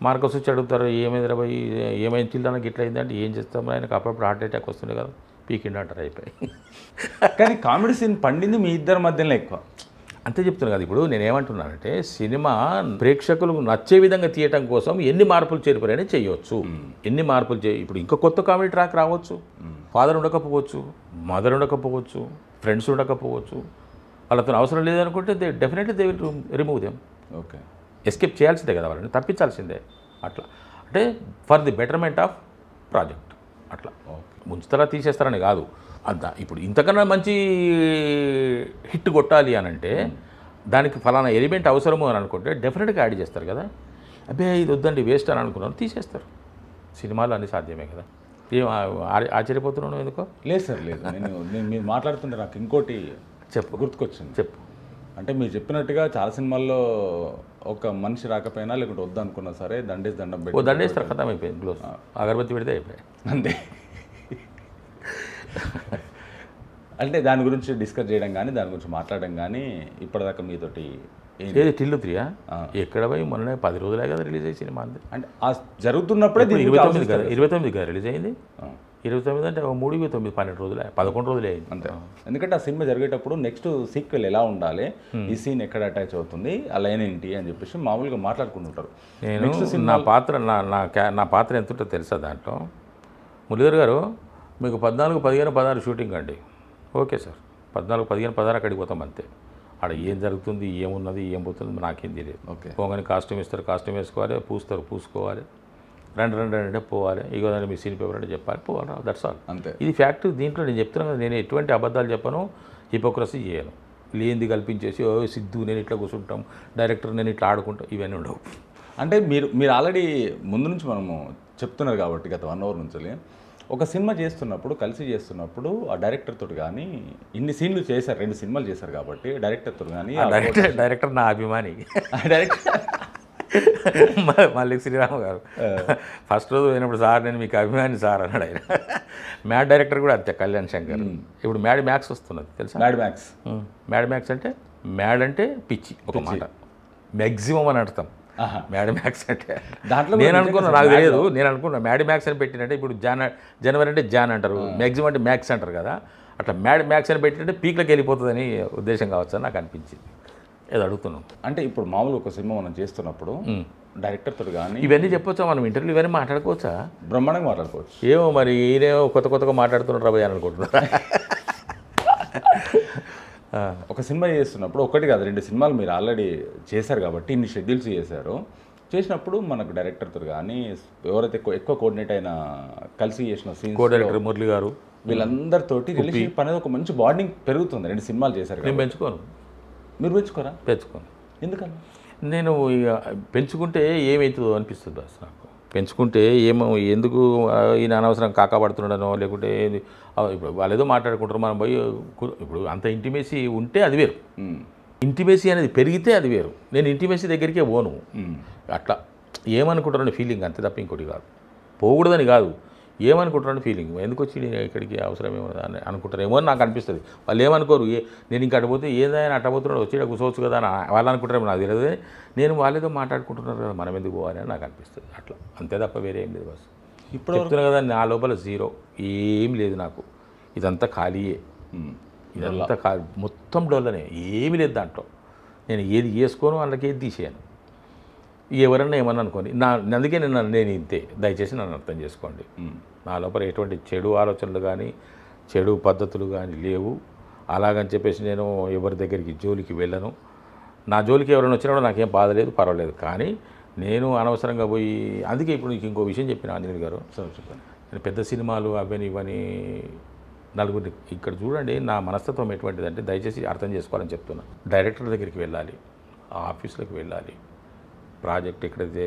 మార్కస్ వచ్చి అడుగుతారు, ఏమైంది పోయి ఏమైంది చిల్దానికి ఇట్లా అయిందంటే ఏం చేస్తాం, ఆయనకు అప్పుడప్పుడు హార్ట్ అటాక్ వస్తుంది కదా, పీకిండి అంటారు, అయిపోయి. కానీ కామెడీ సీన్ పండింది మీ ఇద్దరి మధ్యలో ఎక్కువ, అంతే చెప్తున్నాను కదా. ఇప్పుడు నేనేమంటున్నానంటే, సినిమా ప్రేక్షకులకు నచ్చే విధంగా తీయటం కోసం ఎన్ని మార్పులు చేర్పులైనా చేయవచ్చు, ఎన్ని మార్పులు ఇప్పుడు ఇంకా కొత్త కామెడీ ట్రాక్ రావచ్చు. ఫాదర్ ఉండకపోవచ్చు, మదర్ ఉండకపోవచ్చు, ఫ్రెండ్స్ ఉండకపోవచ్చు, వాళ్ళతో అవసరం లేదనుకుంటే definitely they will remove them. Okay, escape చేయాల్సిందే కదా, వాళ్ళని తప్పించాల్సిందే. అట్లా అంటే for the betterment of project, అట్లా ముంచుతారా తీసేస్తారని కాదు. అంత ఇప్పుడు ఇంతకన్నా మంచి హిట్ కొట్టాలి అని అంటే దానికి ఫలానా ఎలిమెంట్ అవసరము అని అనుకుంటే డెఫినెట్గా యాడ్ చేస్తారు కదా. అబ్బే ఇది వద్దండి వేస్ట్ అని అనుకున్నారు, తీసేస్తారు. సినిమాలో అన్ని సాధ్యమే కదా. ఏం ఆశ్చర్యపోతున్నావు ఎందుకో? లేదు సార్, లేదు. నేను మీరు మాట్లాడుతుంటే నాకు ఇంకోటి చెప్పు. గుర్తుకొచ్చింది. చెప్పు. అంటే మీరు చెప్పినట్టుగా చాలా సినిమాల్లో ఒక మనిషి రాకపోయినా లేకుంటే వద్దు అనుకున్నా సరే దండేసి దండం ఓ పెట్టి దండేస్తారు ఖతం అయిపోయింది, క్లోజ్. అగరబత్తి పెడితే అయిపోయాయి. అంతే. అంటే దాని గురించి డిస్కస్ చేయడం కానీ దాని గురించి మాట్లాడడం కానీ ఇప్పటిదాకా మీతోటి ఏది టిల్లు 3 ఎక్కడ పోయి మొన్న 10 రోజులే కదా రిలీజ్ అయ్యి సినిమా. అంతే. అంటే ఆ జరుగుతున్నప్పుడే దీని గురించి 29 కదా, 29 కదా రిలీజ్ అయింది. 29 అంటే 3, 9, 12 రోజులే, 11 రోజులే అయింది. అంతే. ఎందుకంటే ఆ సినిమా జరిగేటప్పుడు నెక్స్ట్ సీక్వెల్ ఎలా ఉండాలి, ఈ సీన్ ఎక్కడ అటాచ్ అవుతుంది, ఆ లైన్ ఏంటి అని చెప్పేసి మామూలుగా మాట్లాడుకుంటుంటారు. నేను నా పాత్ర నా పాత్ర ఎంత ఉంటుందో తెలుసా దాంట్లో? మురళీధర్ గారు మీకు 14, 15, 16 షూటింగ్ అండి. ఓకే సార్, 14, 15, 16 అక్కడికి పోతాం అంతే. ఆడ ఏం జరుగుతుంది, ఏమున్నది, ఏం పోతుంది నాకేం తెలియదు. ఓకే. పోగానే కాస్ట్యూమ్ ఇస్తారు, కాస్ట్యూమ్ వేసుకోవాలి, పూసుకోవాలి, రండి అంటే పోవాలి, ఇగో దాన్ని మీ సీన్ పేపర్ అంటే చెప్పాలి, పోవాలి, దట్స్ ఆల్. అంతే. ఇది ఫ్యాక్ట్. దీంట్లో నేను చెప్తున్నాను కదా, నేను ఎటువంటి అబద్ధాలు చెప్పను, హిపోక్రసీ చేయను. లేనిది కల్పించేసి ఓ సిద్ధు నేను ఇట్లా కూర్చుంటాం, డైరెక్టర్ నేను ఇట్లా ఆడుకుంటాం, ఇవన్నీ ఉండవు. అంటే మీరు ఆల్రెడీ ముందు నుంచి మనము చెప్తున్నారు కాబట్టి గత 1 అవర్ నుంచి ఒక సినిమా చేస్తున్నప్పుడు కలిసి చేస్తున్నప్పుడు ఆ డైరెక్టర్ తోటి కానీ ఇన్ని సీన్లు చేశారు, 2 సినిమాలు చేశారు కాబట్టి డైరెక్టర్ తోటి కానీ డైరెక్టర్ నా అభిమాని డైరెక్టర్ మళ్ళీ శ్రీరామ్ గారు ఫస్ట్ రోజు పోయినప్పుడు సార్ నేను మీకు అభిమాని సార్ అన్నాడు ఆయన. మ్యాడ్ డైరెక్టర్ కూడా అంతే, కళ్యాణ్ శంకర్. ఇప్పుడు మ్యాడ్ మ్యాక్స్ వస్తున్నది తెలుసా? మ్యాడ్ మ్యాక్స్ అంటే మ్యాడ్ అంటే పిచ్చి ఒక మాట, మ్యాక్సిమం అని అర్థం. మ్యాడ్ మ్యాక్స్ అంటే దాంట్లో నేను అనుకున్నా, నాకు తెలియదు, నేను అనుకున్నా మ్యాడ్ మ్యాక్స్ అని పెట్టినట్టే. ఇప్పుడు జనవరి అంటే జాన్ అంటారు, మ్యాక్సిమం అంటే మ్యాక్స్ అంటారు కదా, అట్లా మ్యాడ్ మ్యాక్స్ అని పెట్టినట్టే పీక్లోకి వెళ్ళిపోతుందని ఉద్దేశం కావచ్చు అని నాకు అనిపించింది. ఏదో అడుగుతున్నాం. అంటే ఇప్పుడు మామూలు ఒక సినిమా మనం చేస్తున్నప్పుడు డైరెక్టర్ తోటి కానీ ఇవన్నీ చెప్పొచ్చా మనం ఇంటర్వ్యూ, ఇవన్నీ మాట్లాడుకోవచ్చా? బ్రహ్మాండంగా మాట్లాడుకోవచ్చు. ఏమో మరి ఈయనేమో కొత్తగా మాట్లాడుతున్నారు రాబోయే అని అనుకుంటున్నారా? ఒక సినిమా చేస్తున్నప్పుడు ఒకటి కాదు 2 సినిమాలు మీరు ఆల్రెడీ చేశారు కాబట్టి ఇన్ని షెడ్యూల్స్ చేశారు. చేసినప్పుడు మనకు డైరెక్టర్తో కానీ ఎవరైతే ఎక్కువ కోఆర్డినేట్ అయిన కలిసి చేసిన సీన్స్, కో-డైరెక్టర్ మురళి గారు, వీళ్ళందరితోటి రిలేషన్షిప్ అనేది ఒక మంచి బాండింగ్ పెరుగుతుంది. 2 సినిమాలు చేశారు. నేను పెంచుకోను. మీరు పెంచుకోరా? పెంచుకోను. ఎందుకని? నేను ఇక పెంచుకుంటే ఏమవుతుందో అనిపిస్తుంది బస్ నాకు. పెంచుకుంటే ఎందుకు ఈయన అనవసరం కాకాపడుతున్నాడనో లేకుంటే ఇప్పుడు వాళ్ళు ఏదో మాట్లాడుకుంటారు, మనం పోయి ఇప్పుడు అంత ఇంటిమేసీ ఉంటే అది వేరు. ఇంటిమేసీ అనేది పెరిగితే అది వేరు. నేను ఇంటిమేసీ దగ్గరికే పోను. అట్లా ఏమనుకుంటారని ఫీలింగ్ అంతే తప్ప ఇంకోటి కాదు. పోకూడదని కాదు, ఏమనుకుంటారని ఫీలింగ్. ఎందుకు వచ్చి నేను ఇక్కడికి అవసరం ఏమో అని అనుకుంటారేమో అని నాకు అనిపిస్తుంది. వాళ్ళు ఏమనుకోరు, నేను ఇంకా అట్టపోతే ఏదైనా అట్టపోతున్నాడు వచ్చి ఇక్కడ కూర్చోవచ్చు కదా అని వాళ్ళు అనుకుంటారేమో నాకు తెలియదు. నేను వాళ్ళేదో మాట్లాడుకుంటున్నారు కదా, మనం ఎందుకు పోవాలి అని నాకు అనిపిస్తుంది. అట్లా అంతే తప్ప వేరే ఏం లేదు. బస్ ఇప్పుడు చెప్తున్నా కదా, నా లోపల జీరో ఏం లేదు నాకు. ఇదంతా ఖాళీయే, ఇదంతా మొత్తం డోల్లనే, ఏమీ లేదు దాంట్లో. నేను ఏది చేసుకోను, వాళ్ళకి ఏది తీసేయను. ఎవరన్నా ఏమన్నా అనుకోని అందుకే నేను ఇంతే. దయచేసి నన్ను అర్థం చేసుకోండి. నా లోపల ఎటువంటి చెడు ఆలోచనలు కానీ చెడు పద్ధతులు కానీ లేవు. అలాగని చెప్పేసి నేను ఎవరి దగ్గరికి జోలికి వెళ్ళను. నా జోలికి ఎవరైనా వచ్చినా కూడా నాకేం బాధ లేదు, పర్వాలేదు. కానీ నేను అనవసరంగా పోయి అందుకే ఇప్పుడు నీకు ఇంకో విషయం చెప్పిన ఆంజనేయులు గారు, చెప్పండి. నేను పెద్ద సినిమాలు అవని ఇవని నలుగురిని ఇక్కడ చూడండి. నా మనస్తత్వం ఎటువంటిదంటే దయచేసి అర్థం చేసుకోవాలని చెప్తున్నా. డైరెక్టర్ దగ్గరికి వెళ్ళాలి, ఆ ఆఫీసులకు వెళ్ళాలి, ప్రాజెక్ట్ ఎక్కడైతే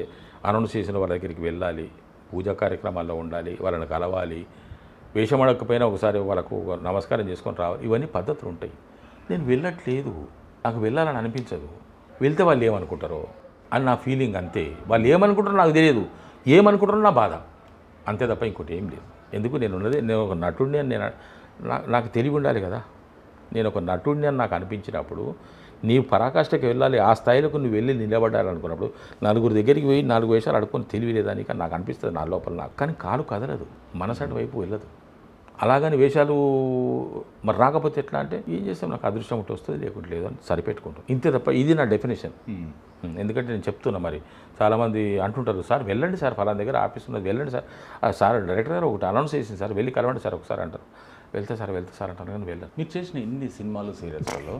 అనౌన్స్ చేసిన వాళ్ళ దగ్గరికి వెళ్ళాలి, పూజా కార్యక్రమాల్లో ఉండాలి, వాళ్ళని కలవాలి, వేషం అడగకపోయినా ఒకసారి వాళ్ళకు నమస్కారం చేసుకొని రావాలి. ఇవన్నీ పద్ధతులు ఉంటాయి. నేను వెళ్ళట్లేదు, నాకు వెళ్ళాలని అనిపించదు. వెళ్తే వాళ్ళు ఏమనుకుంటారో అని నా ఫీలింగ్ అంతే. వాళ్ళు ఏమనుకుంటారో నాకు తెలియదు, ఏమనుకుంటారో నా బాధ అంతే తప్ప ఇంకోటి ఏం లేదు. ఎందుకు నేను ఒక నటుడిని అని నాకు తెలివి ఉండాలి కదా. నేను ఒక నటుడిని అని నాకు అనిపించినప్పుడు నీవు పరాకాష్ఠకి వెళ్ళాలి, ఆ స్థాయిలోకి నువ్వు వెళ్ళి నిలబడాలనుకున్నప్పుడు నలుగురు దగ్గరికి పోయి 4 వేషాలు అడుక్కొని తెలివి లేదని నాకు అనిపిస్తుంది నా లోపల. నాకు కానీ కాలు కదలదు, మనసటి వైపు వెళ్ళదు. అలాగని వేషాలు మరి రాకపోతే ఎట్లా అంటే ఏం చేస్తాం, నాకు అదృష్టం ఒకటి వస్తుంది, లేకుంటే లేదు అని సరిపెట్టుకుంటాం. ఇంతే తప్ప ఇది నా డెఫినేషన్. ఎందుకంటే నేను చెప్తున్నా, మరి చాలామంది అంటుంటారు, సార్ వెళ్ళండి సార్, ఫలానా దగ్గర ఆఫీస్ ఉన్నది, వెళ్ళండి సార్, సార్ డైరెక్టర్ గారు ఒకటి అనౌన్స్ చేసింది సార్, వెళ్ళి కలవండి సార్ ఒకసారి అంటారు. వెళ్తే సార్ అంటారు కానీ వెళ్ళారు. మీరు చేసిన ఇన్ని సినిమాలు సీరియల్స్లో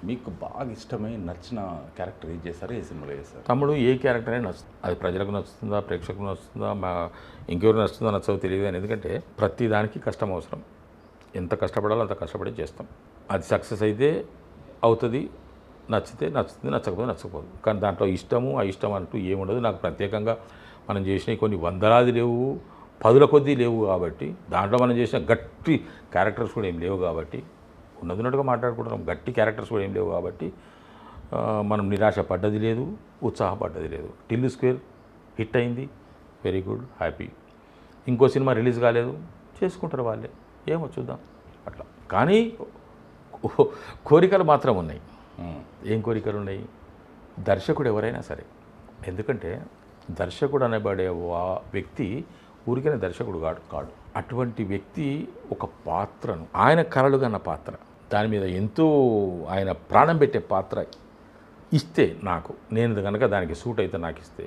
మీకు బాగా ఇష్టమై నచ్చిన క్యారెక్టర్ ఏం చేశారు, ఏ సినిమాలో చేస్తారు? తమ్ముడు ఏ క్యారెక్టర్ అయినా నచ్చుతుంది. అది ప్రజలకు నచ్చుతుందా, ప్రేక్షకులకు నచ్చుతుందా, ఇంకెవరు నచ్చుతుందో నచ్చవు తెలియదు. అని ఎందుకంటే ప్రతి దానికి కష్టం అవసరం. ఎంత కష్టపడాలో అంత కష్టపడి చేస్తాం. అది సక్సెస్ అయితే అవుతుంది, నచ్చితే నచ్చుతుంది, నచ్చకపోతే నచ్చకపోదు. కానీ దాంట్లో ఇష్టము అయిష్టం అంటూ ఏముండదు. నాకు ప్రత్యేకంగా మనం చేసినవి కొన్ని వందలాది లేవు, పదుల కొద్దీ లేవు కాబట్టి, దాంట్లో మనం చేసిన గట్టి క్యారెక్టర్స్ కూడా ఏం లేవు కాబట్టి, ఉన్నట్టుగా మాట్లాడుకుంటున్నాం, గట్టి క్యారెక్టర్స్ కూడా ఏం లేవు కాబట్టి మనం నిరాశ పడ్డది లేదు, ఉత్సాహపడ్డది లేదు. టిల్లు స్క్వేర్ హిట్ అయింది, వెరీ గుడ్, హ్యాపీ. ఇంకో సినిమా రిలీజ్ కాలేదు, చేసుకుంటారు వాళ్ళే, ఏమో చూద్దాం అట్లా. కానీ కోరికలు మాత్రం ఉన్నాయి. ఏం కోరికలు ఉన్నాయి? దర్శకుడు ఎవరైనా సరే, ఎందుకంటే దర్శకుడు అనబడే వ్యక్తి ఊరికనే దర్శకుడు కాడు. అటువంటి వ్యక్తి ఒక పాత్రను, ఆయన కలలు కన్న పాత్ర, దాని మీద ఎంతో ఆయన ప్రాణం పెట్టే పాత్ర ఇస్తే నాకు, నేను కనుక దానికి సూట్ అయితే నాకు ఇస్తే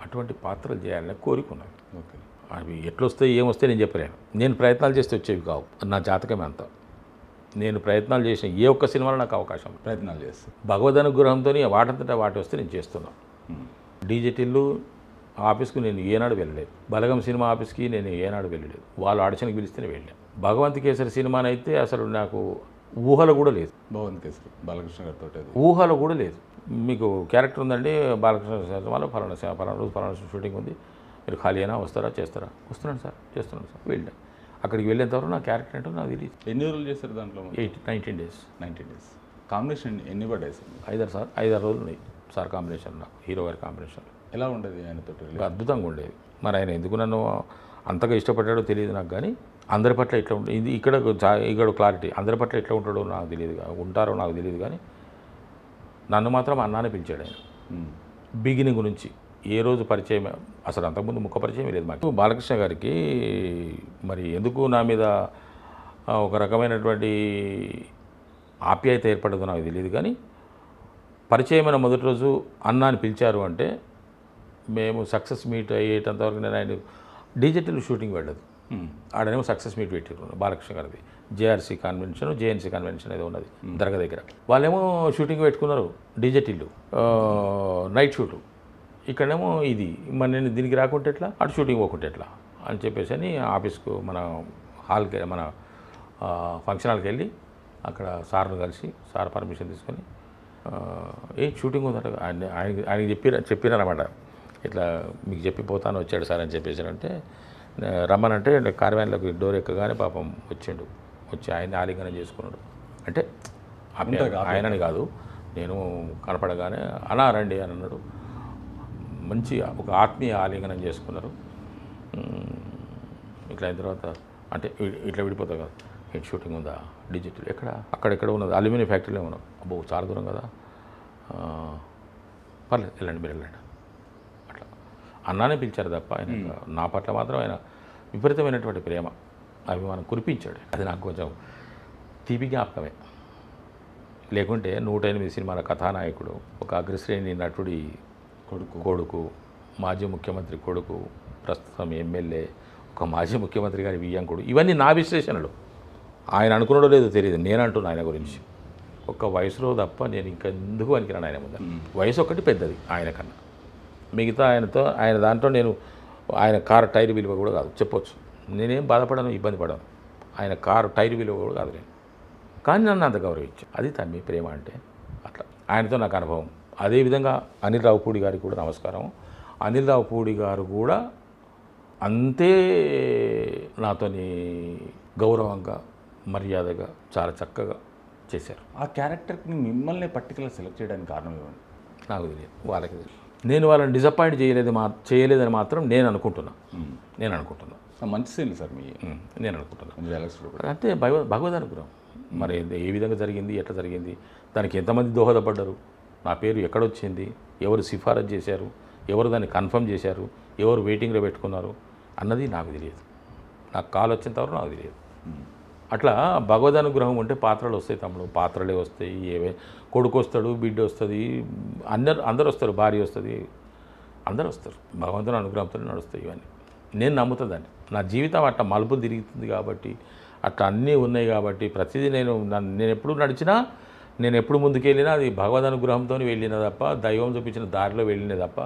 అటువంటి పాత్రలు చేయాలని కోరుకున్నాను. ఓకే. అవి ఎట్లొస్తాయి ఏమొస్తాయి నేను చెప్పలేను. నేను ప్రయత్నాలు చేస్తే వచ్చేవి కావు, నా జాతకమే అంత. నేను ప్రయత్నాలు చేసిన ఏ ఒక్క సినిమాలో నాకు అవకాశం ప్రయత్నాలు చేస్తాను. భగవద్ అనుగ్రహంతో వాటంతటా వాటి వస్తే నేను చేస్తున్నాను. డీజేటిల్లు ఆఫీస్కు నేను ఏనాడు వెళ్ళలేదు, బలగం సినిమా ఆఫీస్కి నేను ఏనాడు వెళ్ళలేదు, వాళ్ళు ఆడిషన్కి పిలిస్తేనే వెళ్ళాను. భగవంత్ కేసరి సినిమానైతే అసలు నాకు ఊహలో కూడా లేదు. భగవంత్ కేసరి బాలకృష్ణ గారితో ఊహలో కూడా లేదు. మీకు క్యారెక్టర్ ఉందండి బాలకృష్ణ సినిమాలో ఫలానా రోజు ఫలానా షూటింగ్ ఉంది, మీరు ఖాళీ అయినా వస్తారా, చేస్తారా? వస్తున్నాను సార్, చేస్తున్నాను సార్. వెళ్ళాను. అక్కడికి వెళ్ళేంతవరకు నా క్యారెక్టర్ ఏంటో నాకు తెలియదు. ఎన్ని రోజులు చేస్తారు దాంట్లో? 19 days. 19 days. కాంబినేషన్ ఎన్ని పడ్డాయి సార్? 5-6 రోజులు ఉన్నాయి సార్ కాంబినేషన్, నాకు హీరో గారి కాంబినేషన్. ఎలా ఉండేది ఆయనతో? అద్భుతంగా ఉండేది. మరి ఆయన ఎందుకు నన్ను అంతగా ఇష్టపడ్డాడో తెలియదు నాకు, కానీ అందరి పట్ల ఎట్లా ఉంటుంది ఇది ఇక్కడ క్లారిటీ, అందరి పట్ల ఎట్లా ఉంటాడో నాకు తెలియదు, ఉంటారో నాకు తెలియదు, కానీ నన్ను మాత్రం అన్నానే పిలిచాడు ఆయన. బిగినింగ్ నుంచి ఏ రోజు పరిచయం, అసలు అంతకుముందు ముఖ పరిచయం లేదు మాకు. బాలకృష్ణ గారికి మరి ఎందుకు నా మీద ఒక రకమైనటువంటి ఆప్యాయత ఏర్పడదో నాకు తెలియదు, కానీ పరిచయమైన మొదటి రోజు అన్న అని పిలిచారు అంటే మేము సక్సెస్ మీట్ అయ్యేటంతవరకు నేను ఆయన డిజిటల్ షూటింగ్ వెళ్ళదు, ఆడనేమో సక్సెస్ మీట్ పెట్టారు బాలకృష్ణ గారిది. జేఆర్సీ కన్వెన్షన్, జేఎన్సీ కన్వెన్షన్ ఏదో ఉన్నది దర్గా దగ్గర, వాళ్ళేమో షూటింగ్ పెట్టుకున్నారు డిజిటల్ నైట్ షూటు. ఇక్కడేమో ఇది మరి నేను దీనికి రాకుంటే ఎట్లా, అటు షూటింగ్ పోకుంటే ఎట్లా అని చెప్పేసి అని ఆఫీస్కు మన హాల్కి మన ఫంక్షన్ హాల్కి వెళ్ళి అక్కడ సార్ను కలిసి సార్ పర్మిషన్ తీసుకొని షూటింగ్ ఉందట ఆయనకి చెప్పినారన్నమాట. ఇట్లా మీకు చెప్పిపోతాను వచ్చాడు సార్ అని చెప్పేసారంటే రమ్మనంటే కార్యాలయంలోకి డోర్ ఎక్కగానే పాపం వచ్చి ఆయన ఆలింగనం చేసుకున్నాడు. అంటే ఆయనని కాదు, నేను కనపడగానే అలా రండి అని అన్నాడు. మంచి ఒక ఆత్మీయ ఆలింగనం చేసుకున్నారు. ఇట్లా అయిన తర్వాత అంటే ఇట్లా విడిపోతా కదా, హెడ్ షూటింగ్ ఉందా డిజిటల్ ఎక్కడ, అక్కడెక్కడ ఉన్నది అల్యూమినియం ఫ్యాక్టరీలో ఉన్నాం. అబ్బో చాలా దూరం కదా, పర్లేదు వెళ్ళండి మీరు వెళ్ళండి అట్లా అన్నానే పిలిచారు తప్ప ఆయన నా పట్ల మాత్రం ఆయన విపరీతమైనటువంటి ప్రేమ అభిమానం కురిపించాడు. అది నాకు కొంచెం తీపి జ్ఞాపకమే. లేకుంటే 108 సినిమాల కథానాయకుడు, ఒక అగ్రశ్రేణి నటుడి కొడుకు, మాజీ ముఖ్యమంత్రి కొడుకు, ప్రస్తుతం ఎమ్మెల్యే, ఒక మాజీ ముఖ్యమంత్రి గారి వియ్యంకుడు, ఇవన్నీ నా విశ్లేషణలు. ఆయన అనుకున్నాడో లేదో తెలియదు, నేను అంటున్నా ఆయన గురించి. ఒక్క వయసులో తప్ప నేను ఇంకా ఎందుకు పనికిరాను ఆయన ముందు. వయసు ఒకటి పెద్దది ఆయన కన్నా, మిగతా ఆయన దాంట్లో నేను ఆయన కారు టైర్ విలువ కూడా కాదు చెప్పొచ్చు. నేనేం బాధపడను, ఇబ్బంది పడను. ఆయన కారు టైర్ విలువ కూడా కాదు నేను, కానీ నన్ను అంత గౌరవించాను. అది తమ్మి ప్రేమ అంటే. అట్లా ఆయనతో నాకు అనుభవం. అదేవిధంగా అనిల్ రావుపూడి గారికి కూడా నమస్కారం. అనిల్ రావుపూడి గారు కూడా అంతే నాతోని గౌరవంగా మర్యాదగా చాలా చక్కగా చేశారు. ఆ క్యారెక్టర్ని మిమ్మల్ని పర్టికులర్ సెలెక్ట్ చేయడానికి కారణం ఏమండి? నాకు తెలియదు, వాళ్ళకి తెలియదు. నేను వాళ్ళని డిసప్పాయింట్ చేయలేదని మాత్రం నేను అనుకుంటున్నా. మంచి సీన్లు సార్ మీ, నేను అనుకుంటున్నాను డైలాగ్స్ అంతే. భగవద్ అనుగ్రహం. మరి ఏ విధంగా జరిగింది, ఎట్లా జరిగింది, దానికి ఎంతమంది దోహదపడ్డారు, నా పేరు ఎక్కడొచ్చింది, ఎవరు సిఫారసు చేశారు, ఎవరు దాన్ని కన్ఫర్మ్ చేశారు, ఎవరు వెయిటింగ్లో పెట్టుకున్నారు అన్నది నాకు తెలియదు. నాకు కాల్ వచ్చేంతవరకు నాకు తెలియదు. అట్లా భగవద్ అనుగ్రహం ఉంటే పాత్రలు వస్తాయి తమ్ముడు, పాత్రలే వస్తాయి. కొడుకు వస్తాడు, బిడ్డ వస్తుంది, అందరు వస్తారు, భార్య వస్తుంది, అందరు వస్తారు. భగవంతుని అనుగ్రహంతో నడుస్తాయి ఇవన్నీ. నేను నమ్ముతుందండి. నా జీవితం అట్లా మలుపులు తిరుగుతుంది కాబట్టి, అట్లా అన్నీ ఉన్నాయి కాబట్టి, ప్రతిదీ నేను ఎప్పుడు నడిచినా, నేను ఎప్పుడు ముందుకెళ్ళినా అది భగవద్ అనుగ్రహంతో వెళ్ళిన తప్ప, దైవం చూపించిన దారిలో వెళ్ళిన తప్ప,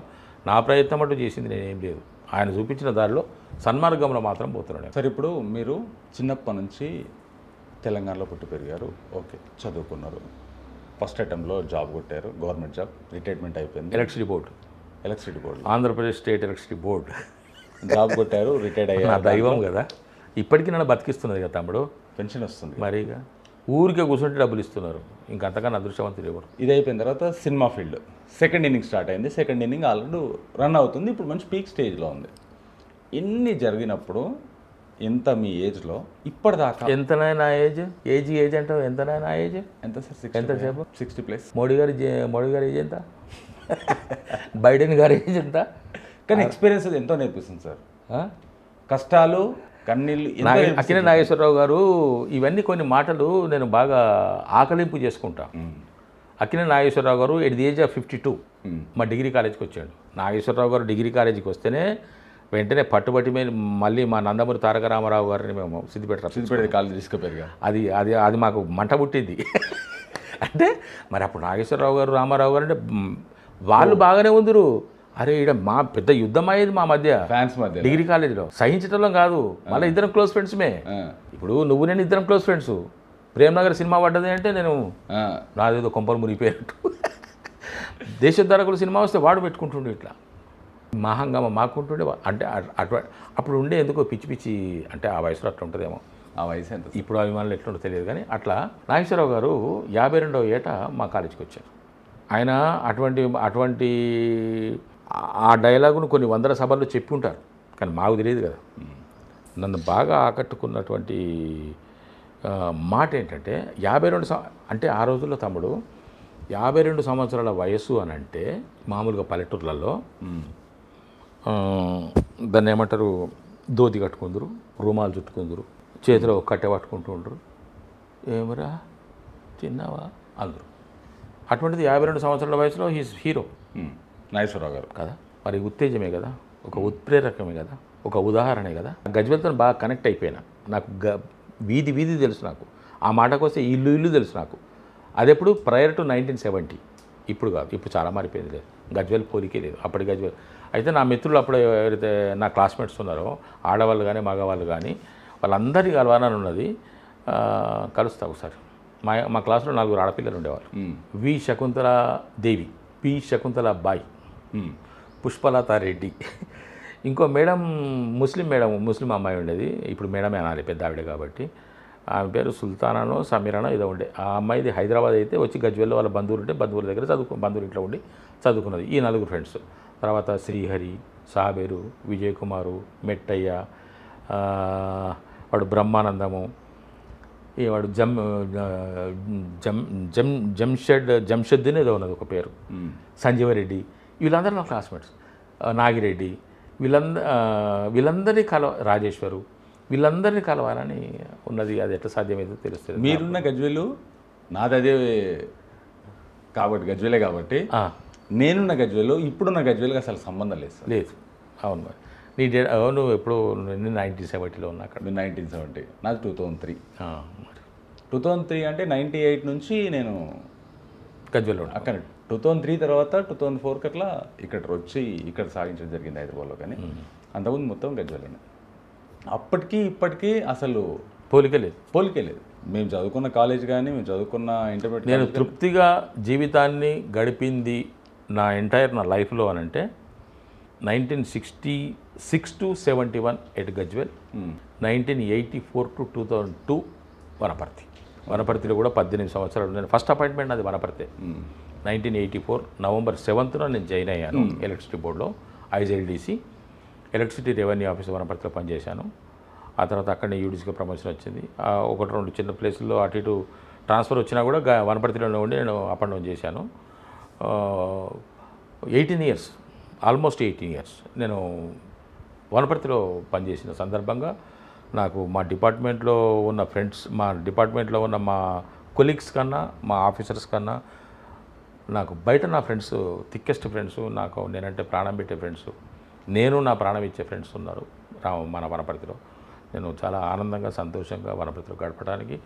నా ప్రయత్నం అంటూ చేసింది నేనేం లేదు. ఆయన చూపించిన దారిలో సన్మార్గంలో మాత్రం పోతున్నాడు. సార్ ఇప్పుడు మీరు చిన్నప్పటి నుంచి తెలంగాణలో పుట్టి పెరిగారు, ఓకే, చదువుకున్నారు, ఫస్ట్ అటెంప్ట్లో జాబ్ కొట్టారు, గవర్నమెంట్ జాబ్, రిటైర్మెంట్ అయిపోయింది. Electricity board Andhra Pradesh state electricity board job కొట్టారు, రిటైర్డ్ నా అయ్యారు, దైవం కదా, ఇప్పటికీ నన్ను బతికిస్తున్నది కదా తమ్ముడు. పెన్షన్ వస్తుంది. మరిగా ఊరికే కూర్చుంటే డబ్బులు ఇస్తున్నారు, ఇంకంతకన్నా అదృష్టవంతులు ఎవరు. ఇది అయిపోయిన తర్వాత cinema field second inning start అయింది. సెకండ్ ఇన్నింగ్ ఆల్రెడీ రన్ అవుతుంది, ఇప్పుడు మంచి పీక్ స్టేజ్లో ఉంది. ఇన్ని జరిగినప్పుడు ఎంత మీ ఏజ్లో ఇప్పటిదాకా ఎంతనైనా ఏజ్ అంటావు, ఎంతనైనా ఏజ్ ఎంత సార్? ఎంతసేపు? 60+. మోడీ గారి ఏజ్ ఎంత? బైడెన్ గారి ఏజ్ ఎంత? కానీ ఎక్స్పీరియన్స్ ఎంతో నేర్పిస్తుంది సార్. కష్టాలు, కన్నీళ్ళు అక్కినే నాగేశ్వరరావు గారు ఇవన్నీ కొన్ని మాటలు నేను బాగా ఆకలింపు చేసుకుంటా. అక్కినే నాగేశ్వరరావు గారు ఎట్ ది ఏజ్ ఆఫ్ 52 మా డిగ్రీ కాలేజీకి వచ్చాడు. నాగేశ్వరరావు గారు డిగ్రీ కాలేజీకి వస్తేనే వెంటనే పట్టుబట్టి మీద మళ్ళీ మా నందమూరి తారక రామారావు గారిని మేము సిద్దిపేట కాలేజీ తీసుకుపోయారుగా. అది అది అది మాకు మంట పుట్టింది. అంటే మరి అప్పుడు నాగేశ్వరరావు గారు రామారావు గారు అంటే వాళ్ళు బాగానే ఉందరు. అరే ఇక్కడ మా పెద్ద యుద్ధం అయ్యేది మా మధ్య, ఫ్యాన్స్ మధ్య, డిగ్రీ కాలేజీలో. సహించటంలో కాదు, మళ్ళీ ఇద్దరం క్లోజ్ ఫ్రెండ్స్మే. ఇప్పుడు నువ్వు నేను ఇద్దరం క్లోజ్ ఫ్రెండ్స్. ప్రేమ్నగర్ సినిమా పడ్డది అంటే నేను నాదేదో కొంపలు మునిగిపోయినట్టు. దేశోద్ధారకులు సినిమా వస్తే వాడు పెట్టుకుంటుండే ఇట్లా మహాంగమ మాకుంటుండే. అంటే అప్పుడు ఉండే ఎందుకో పిచ్చి పిచ్చి, అంటే ఆ వయసులో అట్లా ఉంటుందేమో, ఆ వయసు ఎంత. ఇప్పుడు అభిమానులు ఎట్లుంటో తెలియదు కానీ అట్లా నాగేశ్వరరావు గారు 52వ ఏట మా కాలేజీకి వచ్చారు. ఆయన అటువంటి ఆ డైలాగును కొన్ని వందల సభల్లో చెప్పి ఉంటారు, కానీ మాకు తెలియదు కదా. నన్ను బాగా ఆకట్టుకున్నటువంటి మాట ఏంటంటే 52 అంటే ఆ రోజుల్లో తమ్ముడు 52 సంవత్సరాల వయస్సు అని అంటే మామూలుగా పల్లెటూర్లలో దాన్ని ఏమంటారు, ధోతి కట్టుకుందరు, రుమాలు చుట్టుకుందరు, చేతిలో కట్టె పట్టుకుంటూ ఉండరు. ఏమరా తిన్నావా అందరు. అటువంటిది 52 సంవత్సరాల వయసులో హీస్ హీరో నాగేశ్వరరావు గారు కదా. మరి ఉత్తేజమే కదా, ఒక ఉత్ప్రేరకమే కదా, ఒక ఉదాహరణే కదా. గజ్వెల్తో బాగా కనెక్ట్ అయిపోయినా. నాకు వీధి వీధి తెలుసు, నాకు ఆ మాటకు వస్తే ఇల్లు ఇల్లు తెలుసు నాకు. అది ఎప్పుడు ప్రయర్ టు 1970, ఇప్పుడు కాదు, ఇప్పుడు చాలా మారిపోయింది. లేదు, గజ్వెల్ పోలికే లేదు అప్పటి గజ్వెల్. అయితే నా మిత్రులు అప్పుడు ఎవరైతే నా క్లాస్మేట్స్ ఉన్నారో, ఆడవాళ్ళు కానీ మగవాళ్ళు కానీ, వాళ్ళందరికీ కలవాలని ఉన్నది. కలుస్తా ఒకసారి. మా క్లాస్లో 4 ఆడపిల్లలు ఉండేవాళ్ళు. వి శకుంతల దేవి, పి శకుంతల బాయ్, పుష్పలతారెడ్డి, ఇంకో మేడం ముస్లిం అమ్మాయి ఉండేది. ఇప్పుడు మేడమే అనాలి, పెద్ద ఆవిడ కాబట్టి. ఆమె పేరు సుల్తానానో సమీరానో ఏదో ఉండే. ఆ అమ్మాయిది హైదరాబాద్ అయితే వచ్చి గజ్వెల్లో వాళ్ళ బంధువులు ఉంటే బంధువుల దగ్గర బంధువులు ఇంట్లో ఉండి చదువుకున్నది. ఈ 4 ఫ్రెండ్స్. తర్వాత శ్రీహరి, సాబేరు, విజయ్ కుమారు, మెట్టయ్య, వాడు బ్రహ్మానందము, వాడు జంషెద్దీన్ ఏదో ఉన్నది ఒక పేరు, సంజీవరెడ్డి, వీళ్ళందరూ నా క్లాస్మేట్స్. నాగిరెడ్డి, వీళ్ళందరినీ రాజేశ్వరు, వీళ్ళందరినీ కలవాలని ఉన్నది. అది ఎట్లా సాధ్యమైందో తెలుస్తుంది. మీరున్న గజ్వెలు నాది అదే కాబట్టి, గజ్వెలే కాబట్టి. నేనున్న గజ్వెలు ఇప్పుడున్న గజ్వెల్కి అసలు సంబంధం లేదు సార్. లేదు. అవును. మరి నీ నువ్వు ఎప్పుడు 1970లో ఉన్నా అక్కడ. 1970, నాది 2003. 2003 అంటే 98 నుంచి నేను గజ్వెల్లో అక్కడ. 2003 తర్వాత 2004కి అట్లా ఇక్కడ వచ్చి ఇక్కడ సాగించడం జరిగింది హైదరాబాద్లో. కానీ అంతకుముందు మొత్తం గజ్వెల్లోనే. అప్పటికి ఇప్పటికీ అసలు పోలికే లేదు. మేము చదువుకున్న కాలేజ్ కానీ, మేము చదువుకున్న ఇంటర్మీడియట్, నేను తృప్తిగా జీవితాన్ని గడిపింది నా లైఫ్లో అని అంటే 1966 to 71 ఎట్ గజ్వెల్, 1984 to 2002 వనపర్తిలో కూడా 18 సంవత్సరాలు. నేను ఫస్ట్ అపాయింట్మెంట్ అది వనపర్తే. 1984 నవంబర్ 7th నేను జాయిన్ అయ్యాను ఎలక్ట్రిసిటీ బోర్డులో, ఐజెల్డిసి ఎలక్ట్రిసిటీ రెవెన్యూ ఆఫీస్ వనపర్తిలో పనిచేశాను. ఆ తర్వాత అక్కడనే యూడీసీగా ప్రమోషన్ వచ్చింది. 1-2 చిన్న ప్లేసుల్లో అటు ఇటు ట్రాన్స్ఫర్ వచ్చినా కూడా వనపర్తిలోనే ఉండి నేను అప్ అండ్ డౌన్ చేశాను. 18 years, ఆల్మోస్ట్ 18 years నేను వనపర్తిలో పనిచేసిన సందర్భంగా నాకు మా డిపార్ట్మెంట్లో ఉన్న ఫ్రెండ్స్, మా డిపార్ట్మెంట్లో ఉన్న మా కొలీగ్స్ కన్నా, మా ఆఫీసర్స్ కన్నా నాకు బయట నా ఫ్రెండ్స్, థిక్కెస్ట్ ఫ్రెండ్స్, నాకు నేనంటే ప్రాణం పెట్టే ఫ్రెండ్స్, నేను నా ప్రాణం ఇచ్చే ఫ్రెండ్స్ ఉన్నారు మన వనపర్తిలో. నేను చాలా ఆనందంగా, సంతోషంగా వనపర్తిలో గడపడానికి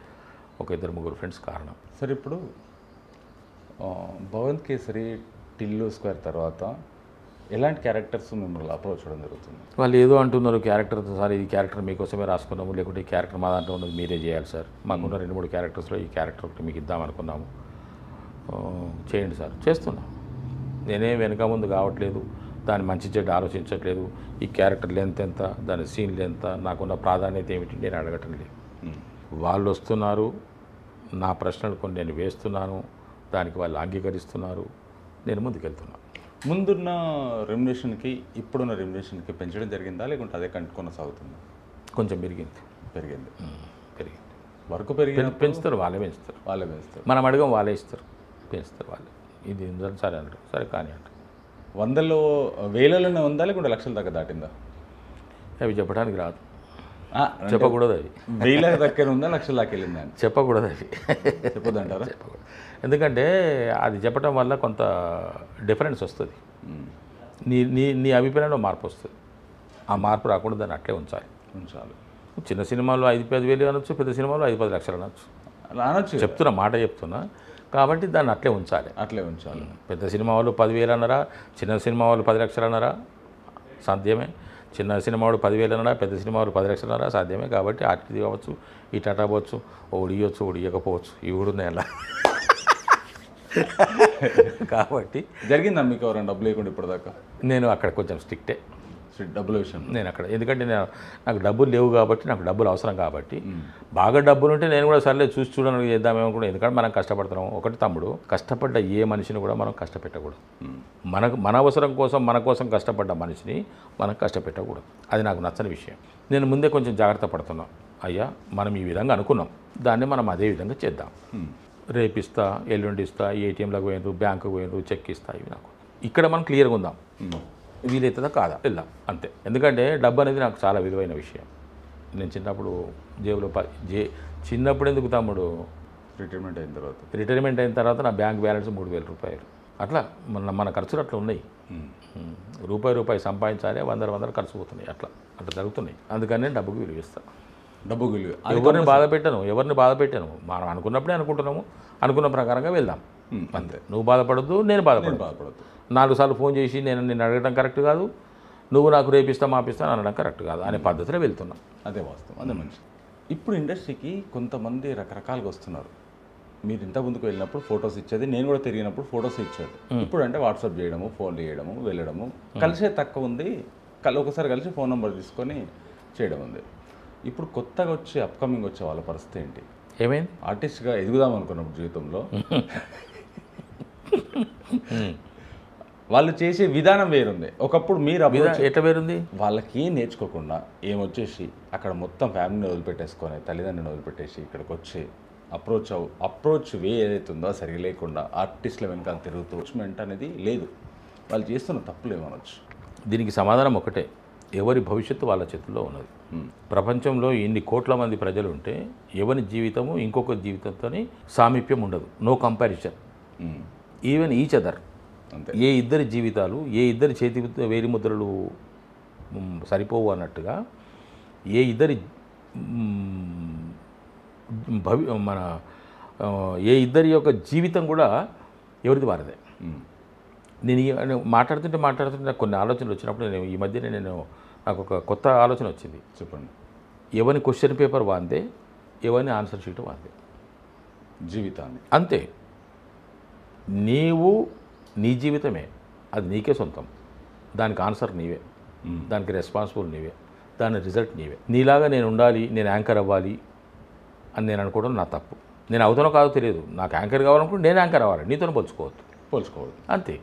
ఒక 2-3 ఫ్రెండ్స్ కారణం. సరే, ఇప్పుడు భగవంత్ కేసరి, టిల్లు స్క్వేర్ తర్వాత ఎలాంటి క్యారెక్టర్స్ మిమ్మల్ని అప్రోచ్ చేయడం జరుగుతుంది? వాళ్ళు ఏదో అంటున్నారు క్యారెక్టర్తో, సార్ ఈ క్యారెక్టర్ మీకోసమే రాసుకున్నాము, లేకుంటే ఈ క్యారెక్టర్ మా దాంట్లో ఉన్నది మీరే చేయాలి సార్, మాకున్న 2-3 క్యారెక్టర్స్లో ఈ క్యారెక్టర్ ఒకటి మీకు ఇద్దామనుకున్నాము, చేయండి సార్. చేస్తున్నా. నేనే వెనక ముందు కావట్లేదు. దాని మంచి చెడ్డ ఆలోచించట్లేదు, ఈ క్యారెక్టర్ లెంత్ ఎంత, దాని సీన్ లెంత్, నాకున్న ప్రాధాన్యత ఏమిటి నేను అడగటం లేదు. వాళ్ళు వస్తున్నారు, నా ప్రశ్నలు కొన్ని నేను వేస్తున్నాను, దానికి వాళ్ళు అంగీకరిస్తున్నారు, నేను ముందుకెళ్తున్నాను. ముందున్న రెమ్యునరేషన్కి ఇప్పుడున్న రెమ్యునరేషన్కి పెంచడం జరిగిందా, లేకుంటే అదే కొనసాగుతుందా? కొంచెం పెరిగింది. పెరిగింది. వర్క్ పెంచుతారు, వాళ్ళే పెంచుతారు. మనం అడగం, వాళ్ళే ఇస్తారు, పెంచుతారు వాళ్ళే. ఇది సరే అంటారు, సరే కానీ అంటారు. వందల్లో వేలలోనే ఉందా, లేకుంటే లక్షల దాకా దాటిందా? అవి చెప్పడానికి రాదు, అంటే చెప్పకూడదు. అది వేల దగ్గర ఉందా, లక్షల దాకా వెళ్ళిందా అని చెప్పకూడదు. అది చెప్పొద్దంటారా? చెప్పకూడదు. ఎందుకంటే అది చెప్పడం వల్ల కొంత డిఫరెన్స్ వస్తుంది. నీ నీ నీ అభిప్రాయంలో మార్పు వస్తుంది. ఆ మార్పు రాకుండా దాన్ని అట్లే ఉంచాలి. చిన్న సినిమాలో 5-10 వేలు అనొచ్చు, పెద్ద సినిమాలో 5-10 లక్షలు అనొచ్చు. అలా అనొచ్చు, చెప్తున్నా, మాట చెప్తున్నా. కాబట్టి దాన్ని అట్లే ఉంచాలి. పెద్ద సినిమా వాళ్ళు 10,000 అన్నారా, చిన్న సినిమా వాళ్ళు 10 లక్షలు అన్నారా, సాధ్యమే. చిన్న సినిమా వాడు 10,000 అన్నారా, పెద్ద సినిమా వాళ్ళు 10 లక్షలు అన్నారా, సాధ్యమే. కాబట్టి అటు కావచ్చు, ఇటు అటు అవ్వచ్చు, ఒకటి ఇవ్వచ్చు, ఒకటి ఇవ్వకపోవచ్చు, ఇవి కూడా ఉన్నాయి అలా. కాబట్టి జరిగిందా మీకు ఎవరైనా డబ్బులు లేకుండా ఇప్పటిదాకా? నేను అక్కడ కొంచెం స్ట్రిక్టే డబ్బుల విషయం. నేను అక్కడ, ఎందుకంటే నాకు డబ్బులు లేవు కాబట్టి, నాకు డబ్బులు అవసరం కాబట్టి, బాగా డబ్బులు ఉంటే నేను కూడా సర్లే చూసి చూడడానికి చేద్దామేమో కూడా. ఎందుకంటే మనం కష్టపడుతున్నాం. ఒకటి తమ్ముడు, కష్టపడ్డ ఏ మనిషిని కూడా మనం కష్టపెట్టకూడదు. మన అవసరం కోసం, మన కోసం కష్టపడ్డ మనిషిని మనం కష్టపెట్టకూడదు. అది నాకు నచ్చని విషయం. నేను ముందే కొంచెం జాగ్రత్త పడుతున్నాను. అయ్యా, మనం ఈ విధంగా అనుకున్నాం, దాన్ని మనం అదే విధంగా చేద్దాం. రేపిస్తా, ఎల్లుండి ఇస్తా, ఏటీఎంలకు పోయినరు, బ్యాంకుకు పోయినరు, చెక్ ఇస్తా, ఇవి నాకు ఇక్కడ మనం క్లియర్గా ఉందాం. వీలవుతుందా కాదా వెళ్దాం, అంతే. ఎందుకంటే డబ్బు అనేది నాకు చాలా విలువైన విషయం. నేను చిన్నప్పుడు జేబులో చిన్నప్పుడు ఎందుకు తమ్ముడు, రిటైర్మెంట్ అయిన తర్వాత నా బ్యాంక్ బ్యాలెన్స్ 3,000 రూపాయలు. అట్లా మన ఖర్చులు అట్లా ఉన్నాయి. రూపాయి సంపాదించాలి, 100 ఖర్చు పోతున్నాయి. అట్లా జరుగుతున్నాయి. అందుకని నేను డబ్బుకు విలువిస్తాను. డబ్బుకు విలువ. ఎవరిని బాధ పెట్టాను. మనం అనుకున్నప్పుడే అనుకుంటున్నాము, అనుకున్న ప్రకారంగా వెళ్దాం, అంతే. నువ్వు బాధపడద్దు, నేను బాధపడద్దు. 4 సార్లు ఫోన్ చేసి నేను అడగడం కరెక్ట్ కాదు, నువ్వు నాకు రేపిస్తా మాపిస్తా అనడం కరెక్ట్ కాదు అనే పద్ధతిలో వెళ్తున్నాం. అదే వాస్తవం, అదే మంచి. ఇప్పుడు ఇండస్ట్రీకి కొంతమంది రకరకాలుగా వస్తున్నారు. మీరు ఇంత ముందుకు వెళ్ళినప్పుడు ఫొటోస్ ఇచ్చేది, నేను కూడా తిరిగినప్పుడు ఫొటోస్ ఇచ్చేది. ఇప్పుడు అంటే వాట్సాప్ చేయడము, ఫోన్లు చేయడము, వెళ్ళడము, కలిసే తక్కువ ఉంది. ఒకసారి కలిసి ఫోన్ నెంబర్ తీసుకొని చేయడం ఉంది. ఇప్పుడు కొత్తగా అప్కమింగ్ వచ్చే వాళ్ళ పరిస్థితి ఏంటి? ఏమైంది? ఆర్టిస్ట్గా ఎదుగుదాం అనుకున్నప్పుడు జీవితంలో వాళ్ళు చేసే విధానం వేరుంది. ఒకప్పుడు మీరు ఎట్లా వేరుంది? వాళ్ళకి ఏం నేర్చుకోకుండా ఏమొచ్చేసి అక్కడ మొత్తం ఫ్యామిలీని వదిలిపెట్టేసుకొని, తల్లిదండ్రులను వదిలిపెట్టేసి ఇక్కడికి వచ్చి అప్రోచ్ వే ఏదైతే ఉందో సరిగా లేకుండా ఆర్టిస్టుల వెనకాల తిరుగుతూ మెంట్ అనేది లేదు. వాళ్ళు చేస్తున్న తప్పులు ఏమనొచ్చు? దీనికి సమాధానం ఒకటే, ఎవరి భవిష్యత్తు వాళ్ళ చేతుల్లో ఉన్నది. ప్రపంచంలో ఇన్ని కోట్ల మంది ప్రజలు ఉంటే ఎవరి జీవితము ఇంకొకరి జీవితంతో సామీప్యం ఉండదు. No comparison, even each other. ఏ ఇద్దరి జీవితాలు, ఏ ఇద్దరి చేతి వేలి ముద్రలు సరిపోవు అన్నట్టుగా ఏ ఇద్దరి ఏ ఇద్దరి యొక్క జీవితం కూడా ఎవరిది వారిదే. నేను మాట్లాడుతుంటే కొన్ని ఆలోచనలు వచ్చినప్పుడు ఈ మధ్యనే నాకు ఒక కొత్త ఆలోచన వచ్చింది. చెప్పండి. ఎవరిని క్వశ్చన్ పేపర్ వాందే, ఎవరిని ఆన్సర్ షీట్ వాందే జీవితాన్ని. అంతే. నీవు నీ జీవితమే, అది నీకే సొంతం. దానికి ఆన్సర్ నీవే, దానికి రెస్పాన్సిబుల్ నీవే, దాని రిజల్ట్ నీవే. నీలాగా నేను ఉండాలి, నేను యాంకర్ అవ్వాలి అని నేను అనుకోవడం నా తప్పు. నేను అవుతానో కాదో తెలియదు. నాకు యాంకర్ కావాలనుకుంటే నేను యాంకర్ అవ్వాలి, నీతో పోల్చుకోవద్దు అంతే.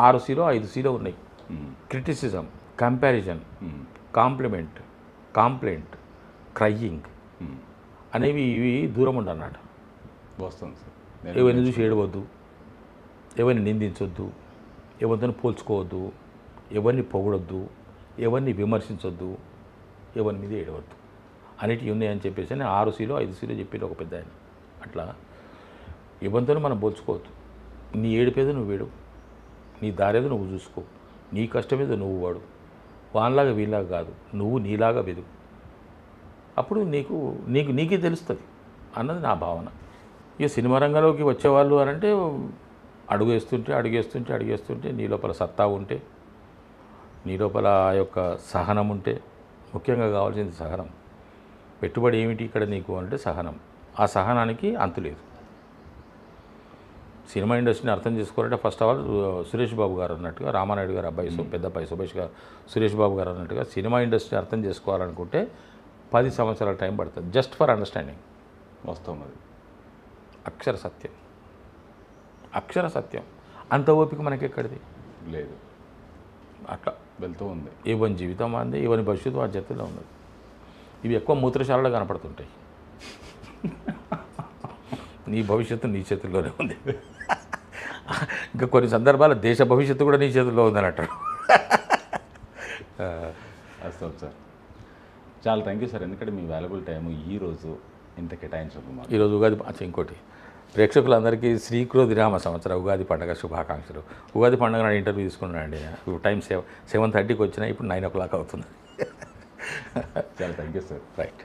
6Cలో 5Cలో ఉన్నాయి. Criticism, comparison, compliment, complaint, crying అనేవి ఇవి దూరం ఉండన్నమాట. వస్తుంది సార్. ఎవరిని చూసి ఏడవద్దు, ఎవరిని నిందించొద్దు, ఎవరితో పోల్చుకోవద్దు, ఎవరిని పొగడొద్దు, ఎవరిని విమర్శించొద్దు, ఎవరి మీద ఏడవద్దు అనేటివి ఉన్నాయని చెప్పేసి నేను 6Cలో 5Cలో చెప్పేది ఒక పెద్ద ఆయన. అట్లా ఎవరితో మనం పోల్చుకోవద్దు. నీ ఏడిపేదో నువ్వు ఏడు, నీ దారేదో నువ్వు చూసుకో, నీ కష్టమేదో నువ్వు వాడు, వానిలాగా వీళ్ళలాగా కాదు, నువ్వు నీలాగా వెదుగు. అప్పుడు నీకే తెలుస్తుంది అన్నది నా భావన. ఇక సినిమా రంగంలోకి వచ్చేవాళ్ళు అని అంటే అడుగేస్తుంటే నీ లోపల సత్తా ఉంటే, నీ లోపల ఆ యొక్క సహనం ఉంటే, ముఖ్యంగా కావాల్సింది సహనం. పెట్టుబడి ఏమిటి ఇక్కడ నీకు అంటే సహనం. ఆ సహనానికి అంతు లేదు. సినిమా ఇండస్ట్రీని అర్థం చేసుకోవాలంటే first of all Suresh Babu గారు అన్నట్టుగా, రామానాయుడు గారు అబ్బాయి పెద్ద అబ్బాయి సుభేష్ గారు, సురేష్ బాబు గారు అన్నట్టుగా సినిమా ఇండస్ట్రీని అర్థం చేసుకోవాలనుకుంటే 10 సంవత్సరాల టైం పడుతుంది, జస్ట్ ఫర్ అండర్స్టాండింగ్. వాస్తవం అది. అక్షర సత్యం, అక్షర సత్యం. అంత ఓపిక మనకి ఎక్కడిది లేదు, అట్లా వెళ్తూ ఉంది. ఇవని జీవితం అంది, ఇవని భవిష్యత్తు ఆ చేతిలో ఉన్నది. ఇవి ఎక్కువ మూత్రశాలలో కనపడుతుంటాయి. నీ భవిష్యత్తు నీ చేతుల్లోనే ఉంది. ఇంకా కొన్ని సందర్భాలు దేశ భవిష్యత్తు కూడా నీ చేతుల్లో ఉందని అంటాడు. వాస్తవం సార్. చాలా థ్యాంక్ యూ సార్, ఎందుకంటే మీ వాల్యుబుల్ టైం ఈరోజు ఇంత కేటాయించడం మాకు. ఈరోజు ఉగాది ఇంకోటి ప్రేక్షకులందరికీ శ్రీకృతిరామ సంవత్సర ఉగాది పండుగ శుభాకాంక్షలు. ఉగాది పండుగ నాడు ఇంటర్వ్యూ తీసుకున్నానండి. ఇప్పుడు టైం 7:30కి వచ్చినా ఇప్పుడు 9 o'clock అవుతుంది. చాలా థ్యాంక్ యూ సార్. రైట్.